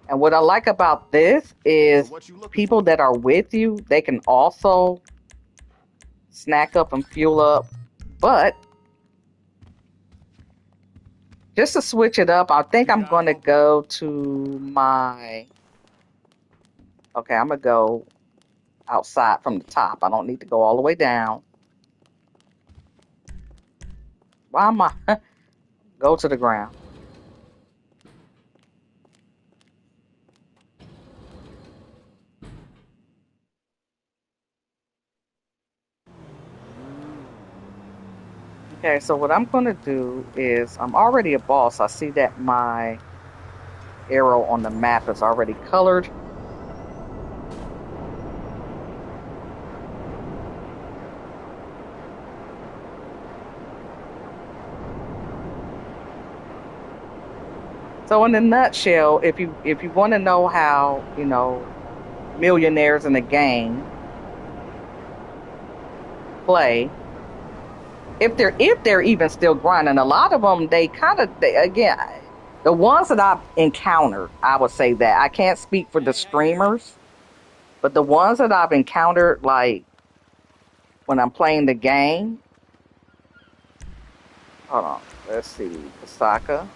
and what I like about this So is what you looking people for? that are with you, they can also snack up and fuel up. But just to switch it up, I think You I'm down going to local? go to my. Okay, I'm going to go outside from the top. I don't need to go all the way down. Why am I? Go to the ground. Okay, so what I'm going to do is I'm already a boss. I see that my arrow on the map is already colored. So in a nutshell, if you want to know how, millionaires in the game play, if they're even still grinding, a lot of them again, the ones that I've encountered, I would say that I can't speak for the streamers, but the ones that I've encountered, like when I'm playing the game, hold on, let's see, Kasaka.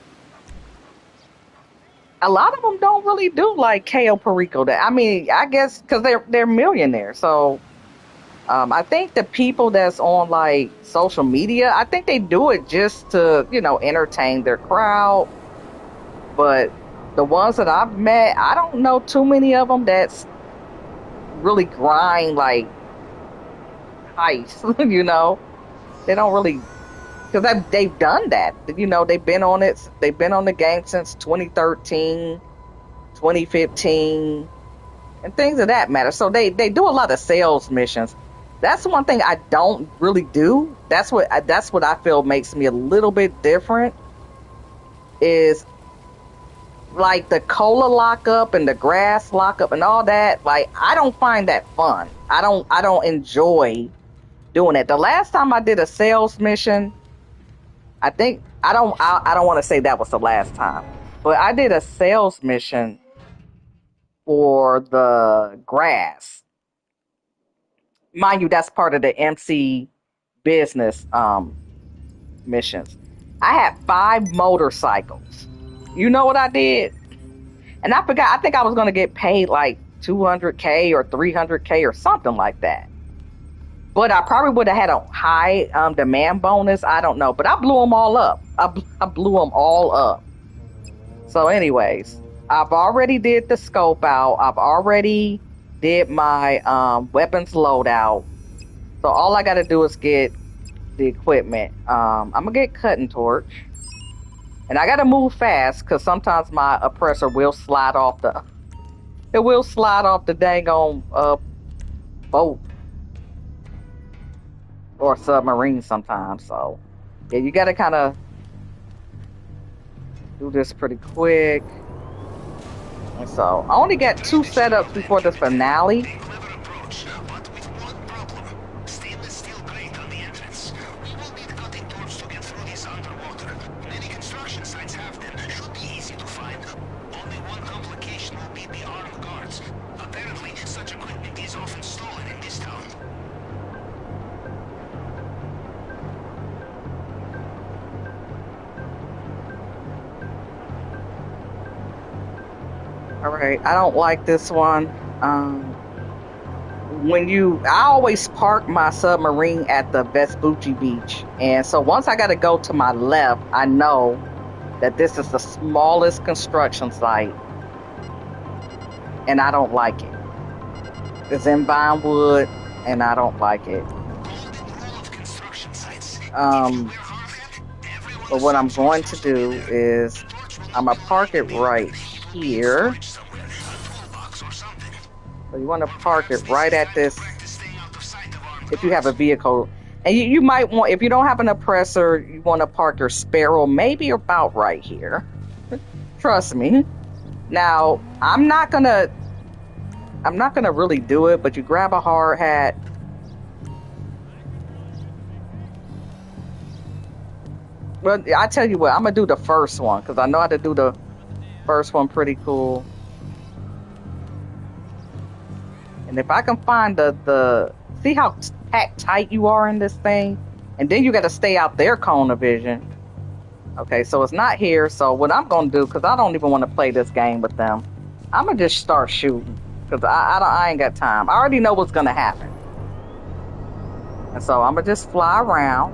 A lot of them don't really do like KO Perico. That I mean, I guess because they're millionaires. So I think the people that's on like social media, I think they do it just to entertain their crowd. But the ones that I've met, I don't know too many of them that's really grind like heist. They don't really because they've done that. They've been on it. They've been on the game since 2013, 2015. and things of that matter. So they do a lot of sales missions. That's one thing I don't really do. That's what I feel makes me a little bit different. Is like the cola lockup and the grass lockup and all that. Like I don't find that fun. I don't enjoy doing it. The last time I did a sales mission, I think I don't want to say that was the last time, but I did a sales mission for the grass. Mind you, that's part of the MC business missions. I had 5 motorcycles. You know what I did? And I forgot. I think I was going to get paid like 200K or 300K or something like that. But I probably would have had a high demand bonus. I don't know. But I blew them all up. I blew them all up. So, anyways, I've already did the scope out. I've already did my weapons loadout. So all I got to do is get the equipment. I'm going to get cutting torch. And I got to move fast because sometimes my oppressor will slide off the... It will slide off the dang on boat. Or submarine sometimes. So, yeah, you got to kind of do this pretty quick. And so, I only got 2 setups before the finale. Alright, I don't like this one. I always park my submarine at the Vespucci Beach. And so once I got to go to my left, I know that this is the smallest construction site. And I don't like it. It's in Vinewood, and I don't like it. But what I'm going to do is I'm going to park it right here. So you want to park it right at this, if you have a vehicle. And you might want, if you don't have an oppressor, you want to park your Sparrow maybe about right here. Trust me. Now, I'm not gonna really do it, but you grab a hard hat. Well, I tell you what, I'm gonna do the first one because I know how to do the first one pretty cool. And if I can find the see how packed tight you are in this thing, and then you got to stay out their cone of vision. Okay, so it's not here. So what I'm gonna do, because I don't even want to play this game with them, I'm gonna just start shooting because I ain't got time. I already know what's gonna happen, and so I'm gonna just fly around.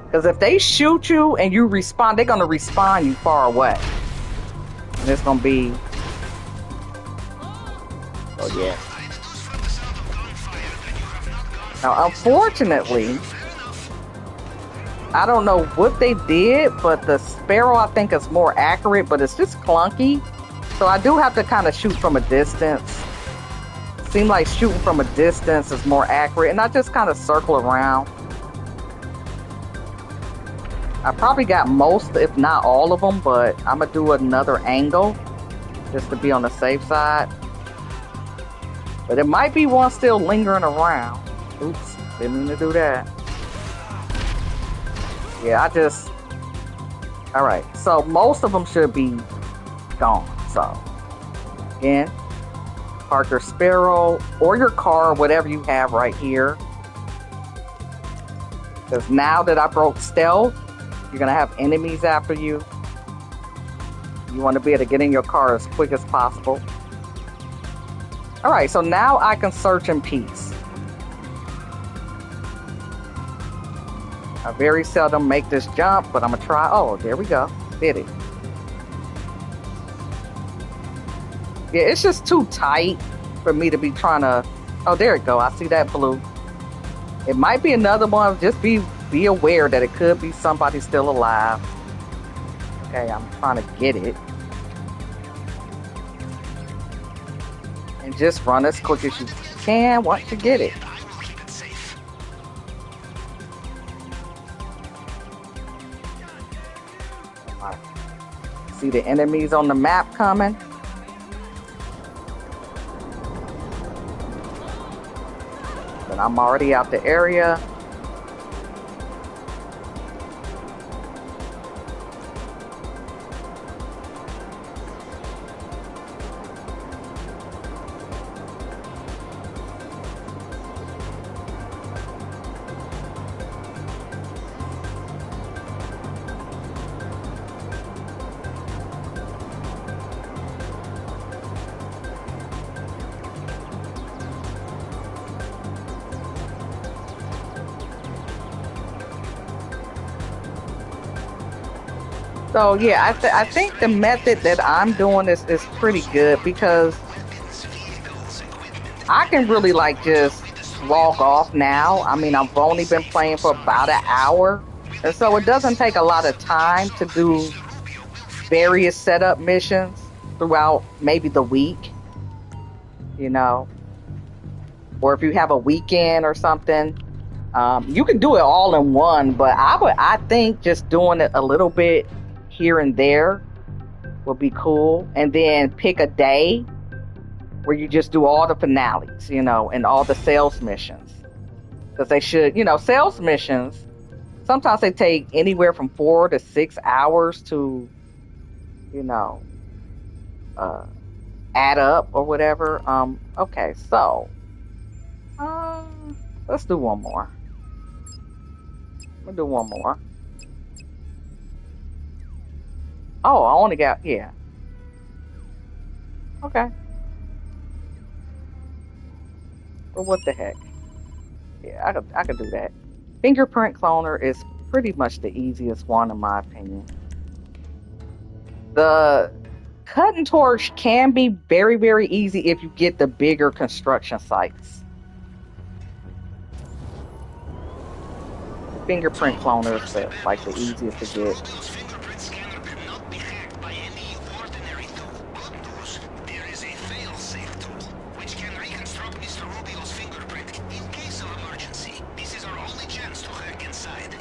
Because if they shoot you and you respawn, they're gonna respawn you far away, and it's gonna be. Oh yeah. Now, unfortunately, I don't know what they did, but the Sparrow, I think, is more accurate, but it's just clunky. So I do have to kind of shoot from a distance. Seems like shooting from a distance is more accurate, and I just kind of circle around. I probably got most, if not all of them, but I'm going to do another angle just to be on the safe side. But it might be one still lingering around. Oops, didn't mean to do that. Yeah, alright, so most of them should be gone. So, again, park your Sparrow or your car, whatever you have right here. Because now that I broke stealth, you're going to have enemies after you. You want to be able to get in your car as quick as possible. Alright, so now I can search in peace. I very seldom make this jump, but I'm gonna try. Oh, there we go. Did it. Yeah, it's just too tight for me to be trying to... Oh, there it go. I see that blue. It might be another one. Just be aware that it could be somebody still alive. Okay, I'm trying to get it. And And just run as quick as you can once you get it. I will keep it safe. See the enemies on the map coming. But I'm already out the area. So yeah, I think the method that I'm doing is pretty good because I can really like just log off now. I mean, I've only been playing for about an hour, and so it doesn't take a lot of time to do various setup missions throughout maybe the week, you know, or if you have a weekend or something. You can do it all in one, but I think just doing it a little bit here and there would be cool, and then pick a day where you just do all the finales, you know, and all the sales missions, because they should, you know, sales missions. Sometimes they take anywhere from 4 to 6 hours to, you know, uh, add up or whatever. Okay, so let's do one more. We'll do one more. Oh, I only got, yeah. Okay. Well, what the heck? Yeah, I could do that. Fingerprint cloner is pretty much the easiest one in my opinion. The cut and torch can be very, very easy if you get the bigger construction sites. Fingerprint cloner is like the easiest to get. Rodio's fingerprint scanner cannot be hacked by any ordinary tool. Good news, there is a fail-safe tool, which can reconstruct Mr. Rubio's fingerprint in case of emergency. This is our only chance to hack inside.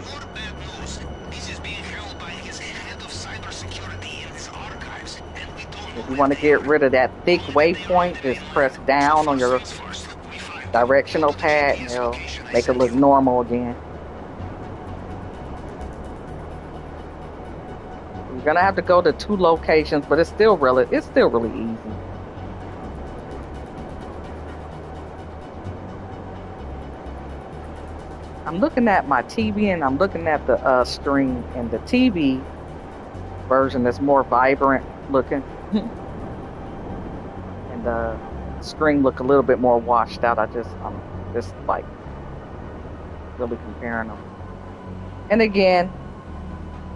More bad news, this is being held by his head of cybersecurity in his archives, and we don't know If you want to get rid of that thick waypoint, just press down on your directional pad and it'll make it look normal again. You're gonna have to go to 2 locations, but it's still really easy. I'm looking at my TV and I'm looking at the stream, and the TV version is more vibrant looking, and the screen look a little bit more washed out. I'm just like really comparing them. And again,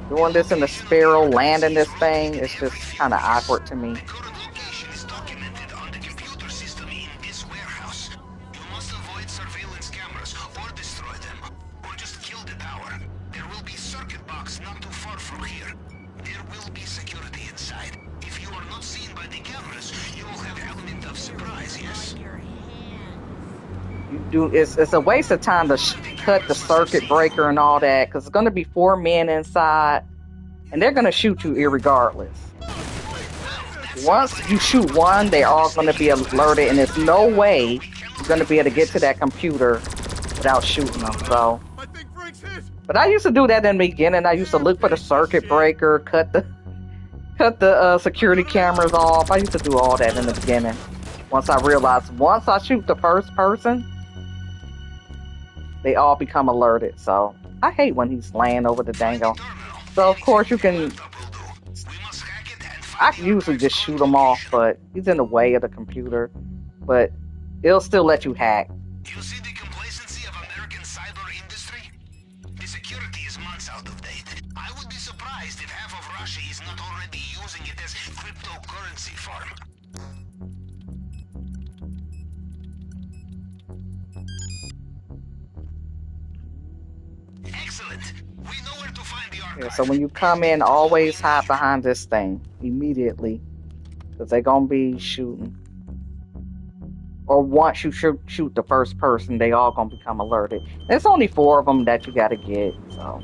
doing this in the Sparrow, landing this thing, it's just kind of awkward to me. The current location is documented on the computer system in this warehouse. You must avoid surveillance cameras or destroy them, or just kill the tower. There will be circuit box not too far from here. There will be security inside. If you are not seen by the cameras, you will have element of surprise, yes? It's a waste of time to cut the circuit breaker and all that, because it's going to be 4 men inside, and they're going to shoot you irregardless. Once you shoot one, they are going to be alerted, and there's no way you're going to be able to get to that computer without shooting them. So, but I used to do that in the beginning. I used to look for the circuit breaker, cut the security cameras off. I used to do all that in the beginning. Once I realized, once I shoot the first person, they all become alerted. So I hate when he's laying over the dango. So of course you can, I can usually just shoot him off, but he's in the way of the computer. But it'll still let you hack. You see the complacency of American cyber industry? The security is months out of date. I would be surprised if half of Russia is not already using it as cryptocurrency farm. Excellent. We know where to find the archive. Yeah, so when you come in, always hide behind this thing immediately, because they're gonna be shooting. or once you shoot the first person, they all gonna become alerted. There's only 4 of them that you gotta get. So.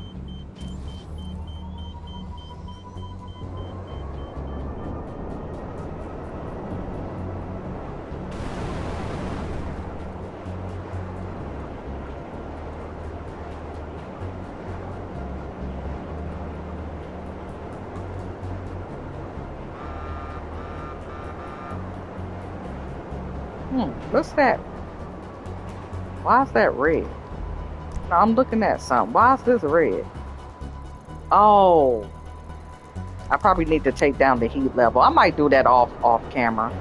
What's that? Why is that red? No, I'm looking at something. Why is this red? Oh, I probably need to take down the heat level. I might do that off camera.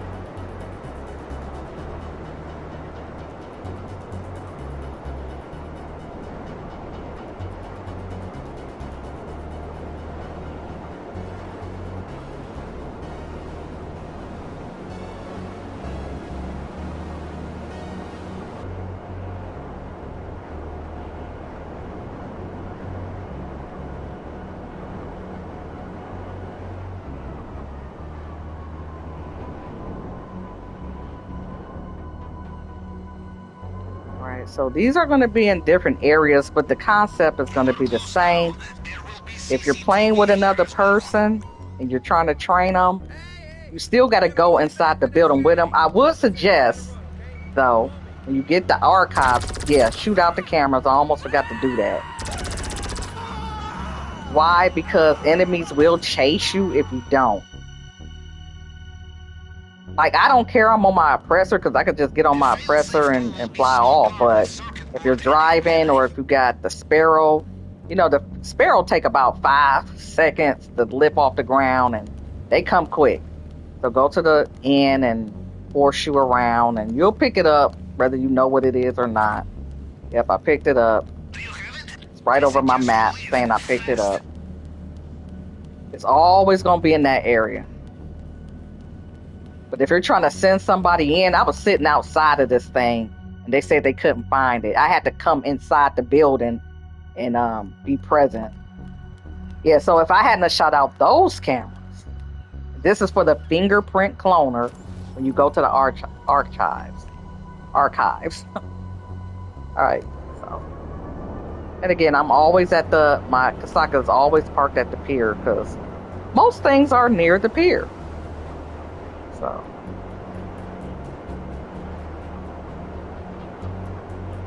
Right, so these are going to be in different areas, but the concept is going to be the same. If you're playing with another person and you're trying to train them, you still got to go inside the building with them. I would suggest, though, when you get the archives, yeah, shoot out the cameras. I almost forgot to do that. Why? Because enemies will chase you if you don't. Like, I don't care I'm on my oppressor because I could just get on my oppressor and fly off. But if you're driving or if you got the Sparrow, the Sparrow take about 5 seconds to lift off the ground and they come quick. So go to the end and horseshoe around and you'll pick it up whether you know what it is or not. Yep, I picked it up. It's right over my map saying I picked it up. It's always going to be in that area. But if you're trying to send somebody in, I was sitting outside of this thing, and they said they couldn't find it. I had to come inside the building and be present. Yeah, so if I hadn't shot out those cameras, this is for the fingerprint cloner when you go to the archives. All right, so. And again, I'm always my Kasaka is always parked at the pier because most things are near the pier. So.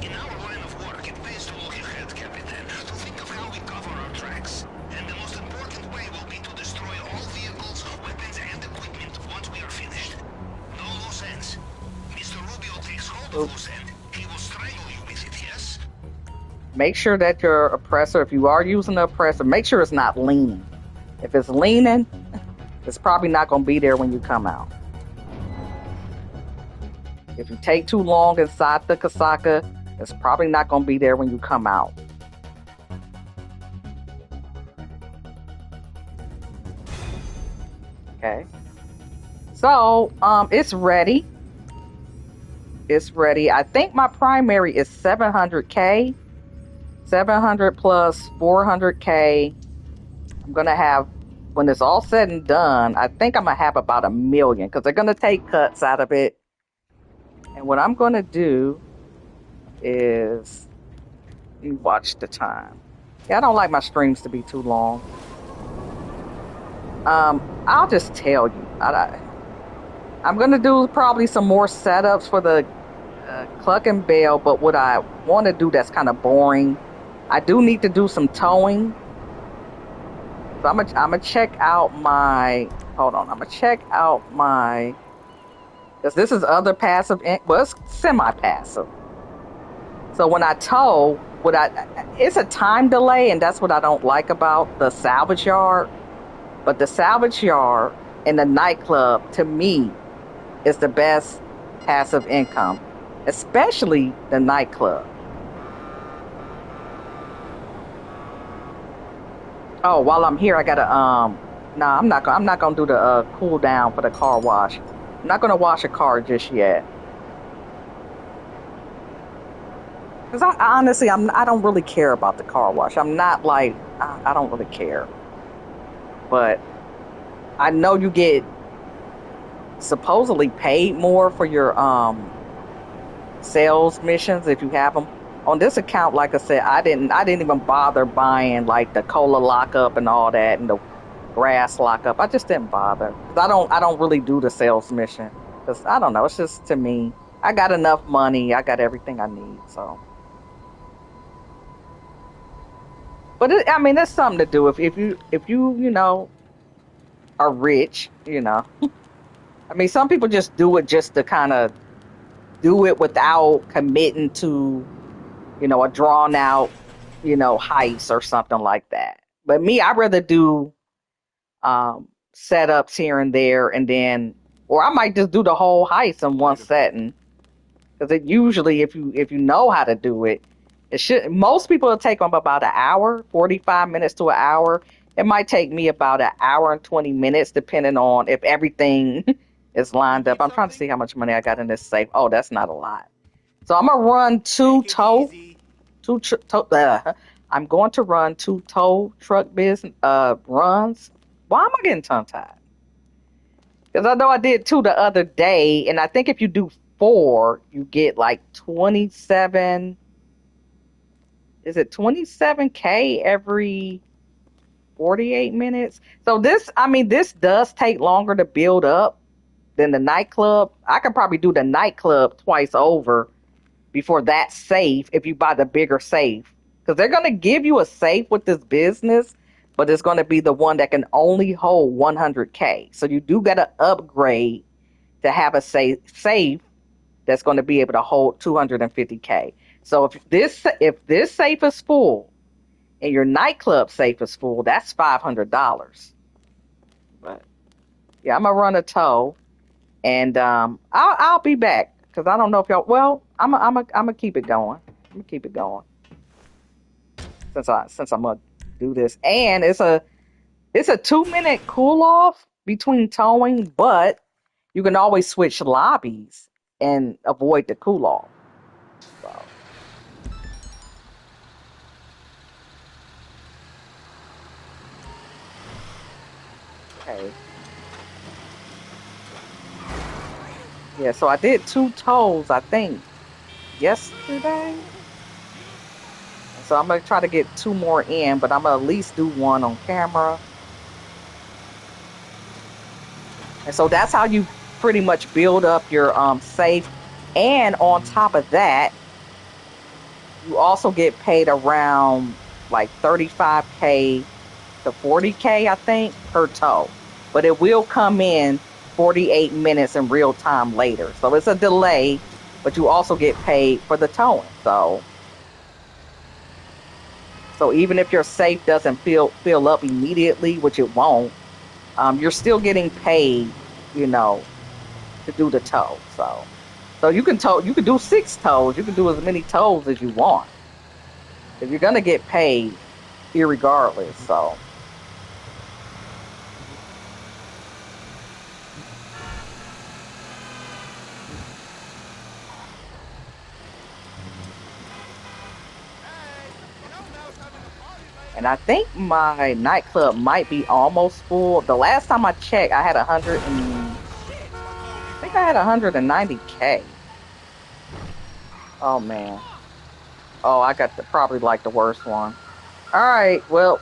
In our line of work, it pays to look ahead, Captain, to think of how we cover our tracks. And the most important way will be to destroy all vehicles, weapons, and equipment once we are finished. No loose ends. Mr. Rubio takes hold of loose end. He will strangle you with it, yes? Make sure that your oppressor, if you are using the oppressor, make sure it's not leaning. If it's leaning, it's probably not going to be there when you come out. If you take too long inside the Kasaka, it's probably not going to be there when you come out. Okay. So, it's ready. It's ready. I think my primary is 700K. 700 plus 400K. I'm going to have, when it's all said and done, I think I'm going to have about 1 million because they're going to take cuts out of it. And what I'm going to do is you watch the time. Yeah, I don't like my streams to be too long. I'll just tell you. I'm going to do probably some more setups for the Cluck and Bale, but what I want to do that's kind of boring, I do need to do some towing. So I'm gonna check out my, hold on, I'm gonna check out my, because this is other passive, well, it's semi-passive. So when I tow, it's a time delay, and that's what I don't like about the salvage yard. But the salvage yard and the nightclub, to me, is the best passive income, especially the nightclub. Oh, while I'm here, I gotta I'm not gonna do the cool down for the car wash. I'm not gonna wash a car just yet. Cause honestly, I don't really care about the car wash. I'm not like I don't really care. But I know you get supposedly paid more for your sales missions if you have them. On this account, like I said, I didn't even bother buying like the cola lockup and all that and the grass lockup. I just didn't bother. 'Cause I don't really do the sales mission because I don't know. It's just to me, I got enough money. I got everything I need. So, but I mean, it's something to do if you are rich. I mean, some people just do it just to kind of do it without committing to a drawn out heist or something like that. But me, I'd rather do setups here and there, and then, or I might just do the whole heist in one setting. Because it usually, if you know how to do it, it should. Most people will take them about an hour, 45 minutes to an hour. It might take me about an hour and 20 minutes, depending on if everything is lined up. I'm trying to see how much money I got in this safe. Oh, that's not a lot. So I'm gonna run I'm going to run two tow truck business runs. Why am I getting tongue tied? Because I know I did two the other day, and I think if you do four, you get like 27. Is it 27K every 48 minutes? So this does take longer to build up than the nightclub. I could probably do the nightclub twice over before that safe if you buy the bigger safe. Because they're going to give you a safe with this business, but it's going to be the one that can only hold 100K. So you do got to upgrade to have a safe that's going to be able to hold 250K. So if this safe is full and your nightclub safe is full, that's $500. But yeah, I'm gonna run a tow, and I'll be back because I don't know if y'all. Well, I'm gonna keep it going. I'm gonna keep it going since I'm gonna do this, and it's a 2 minute cool off between towing, but you can always switch lobbies and avoid the cool off. So, okay. Yeah, so I did two tows, I think, yesterday. So I'm gonna try to get two more in, but I'm gonna at least do one on camera. And so that's how you pretty much build up your safe. And on top of that, you also get paid around like 35K to 40K, I think, per tow. But it will come in 48 minutes in real time later. So it's a delay, but you also get paid for the towing. So even if your safe doesn't fill up immediately, which it won't, you're still getting paid, you know, to do the tow. So you can do 6 tows. You can do as many tows as you want. If you're gonna get paid, irregardless. So. And I think my nightclub might be almost full. The last time I checked, I had 190K. Oh man. Oh, I got probably like the worst one. All right. Well,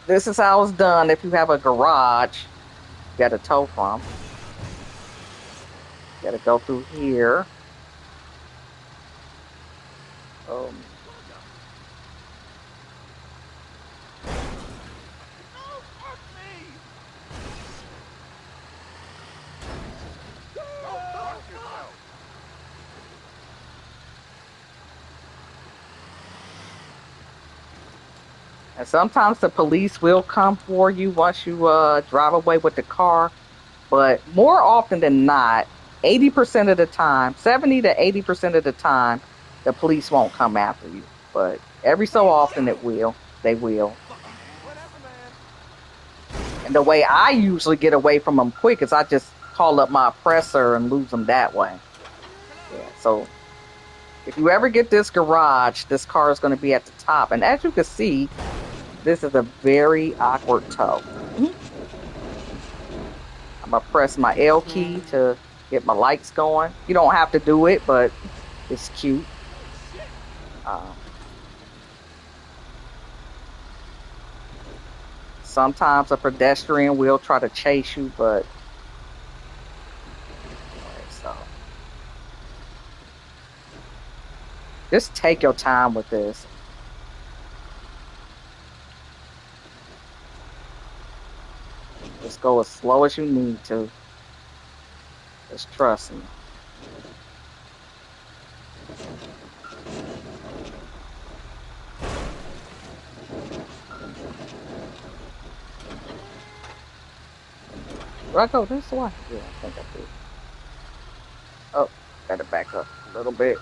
this is how it's done. If you have a garage, you got to tow from. You got to go through here. Um, and sometimes the police will come for you once you drive away with the car. But more often than not, 80% of the time, 70 to 80% of the time, the police won't come after you. But every so often it will. They will. And the way I usually get away from them quick is I just call up my oppressor and lose them that way. Yeah, so if you ever get this garage, this car is going to be at the top. And as you can see, this is a very awkward tow. I'm going to press my L key to get my lights going. You don't have to do it, but It's cute. Um, Sometimes a pedestrian will try to chase you, but anyway, so just take your time with this. Just go as slow as you need to. Just trust me. Do I go this way? Yeah, I think I do. Oh, gotta back up a little bit.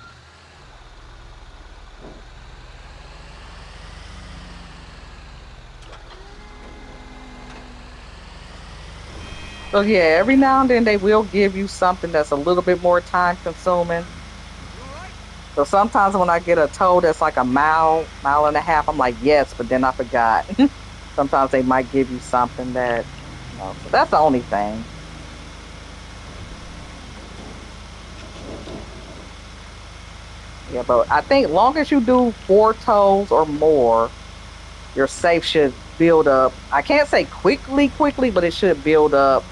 So yeah, every now and then they will give you something that's a little bit more time consuming. So sometimes when I get a toll that's like a mile and a half, I'm like, yes, but then I forgot. Sometimes they might give you something that, so that's the only thing. Yeah, but I think long as you do 4 tolls or more, your safe should build up. I can't say quickly, but it should build up. I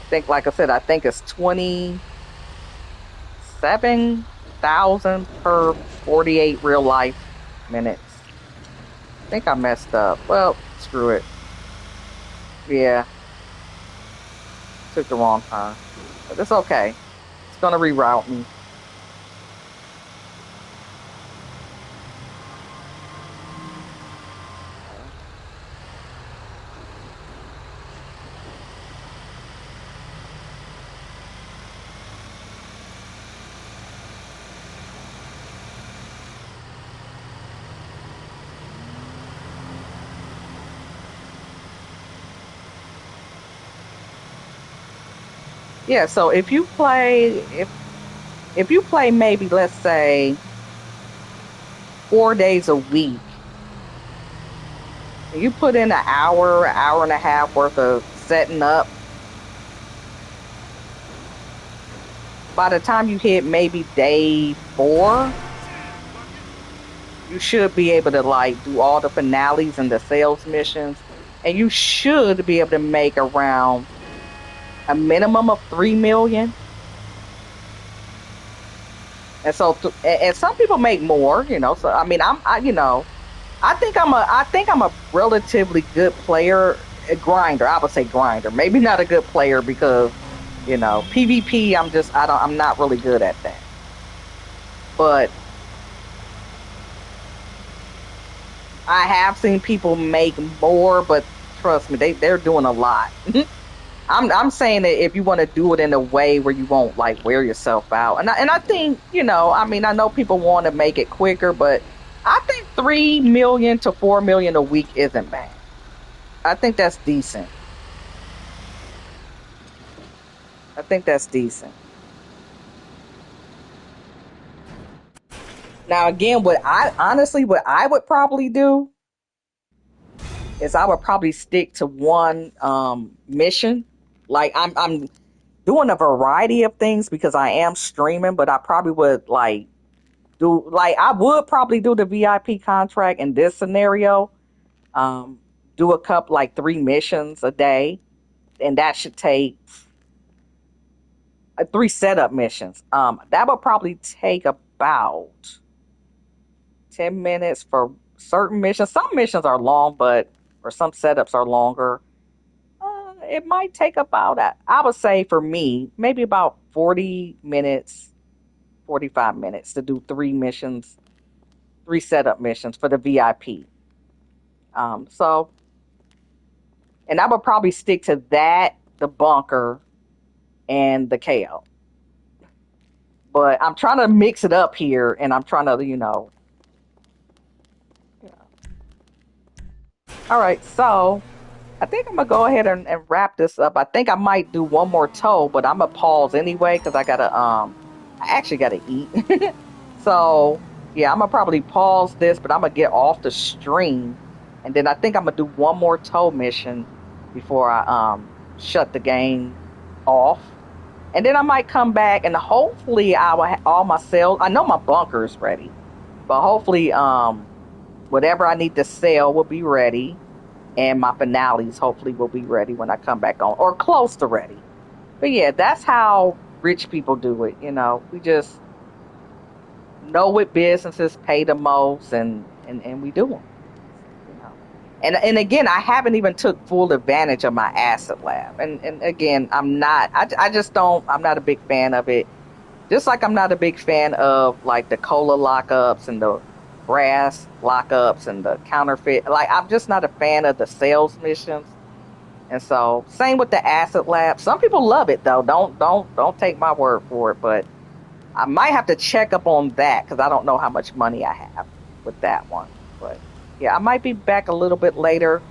think, like I said, I think it's 27,000 per 48 real life minutes. I think I messed up. Well, screw it. Yeah, took the wrong turn. But it's okay. It's gonna reroute me. Okay. Yeah, so if you play maybe let's say 4 days a week, and you put in an hour and a half worth of setting up, by the time you hit maybe day 4, you should be able to like do all the finales and the sales missions, and you should be able to make around a minimum of 3 million. And so, and some people make more. So I mean, I think I'm a relatively good player, a grinder. I would say grinder. Maybe not a good player because PvP. I'm not really good at that. But I have seen people make more. But trust me, they're doing a lot. I'm saying that if you want to do it in a way where you won't like wear yourself out, and I think I mean I know people want to make it quicker, but I think 3 million to 4 million a week isn't bad. I think that's decent. I think that's decent. Now again, what I would probably do is I would probably stick to one mission. Like I'm doing a variety of things because I am streaming, but I probably would I would probably do the VIP contract in this scenario. Um, do a couple like 3 missions a day, and that should take 3 setup missions. That would probably take about 10 minutes for certain missions. Some missions are long, but or some setups are longer. It might take about I would say for me maybe about 40 minutes, 45 minutes to do 3 missions, 3 setup missions for the VIP. So, and I would probably stick to that, the bunker, and the KO. But I'm trying to mix it up here, and I'm trying to, all right. So I think I'm gonna go ahead and wrap this up. I think I might do one more toe, but I'm gonna pause anyway because I actually gotta eat. So yeah, I'm gonna probably pause this, but I'm gonna get off the stream, and then I think I'm gonna do one more toe mission before I shut the game off. And then I might come back and hopefully I will have all my sales. I know my bunker is ready, but hopefully, whatever I need to sell will be ready, and my finales hopefully will be ready when I come back on, or close to ready. But yeah, that's how rich people do it. We just know what businesses pay the most, and we do them. You know, and again, I haven't even took full advantage of my asset lab, and again, I'm not. I just don't. I'm not a big fan of it. Just like I'm not a big fan of like the cola lockups and the brass lockups and the counterfeit. Like I'm just not a fan of the sales missions. And so same with the acid lab. Some people love it though. Don't take my word for it, but I might have to check up on that because I don't know how much money I have with that one. But yeah, I might be back a little bit later.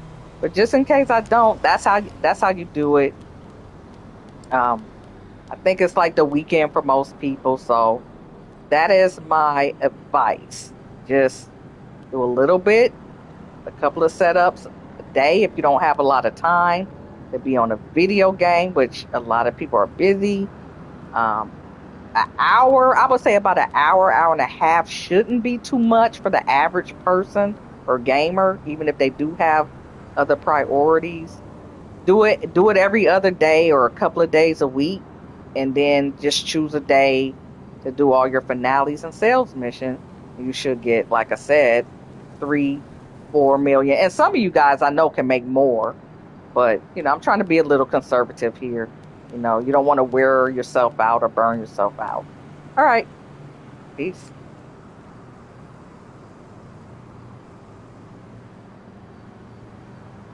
But just in case I don't, that's how you do it. Um, I think it's like the weekend for most people, so that is my advice. Just do a little bit, a couple of setups a day if you don't have a lot of time to be on a video game, which a lot of people are busy. Um, an hour, I would say about an hour and a half shouldn't be too much for the average person or gamer, even if they do have other priorities. Do it every other day or a couple of days a week, and then just choose a day to do all your finales and sales mission. You should get, like I said, 3 4 million. And some of you guys I know can make more, but I'm trying to be a little conservative here. You don't want to wear yourself out or burn yourself out. All right, peace.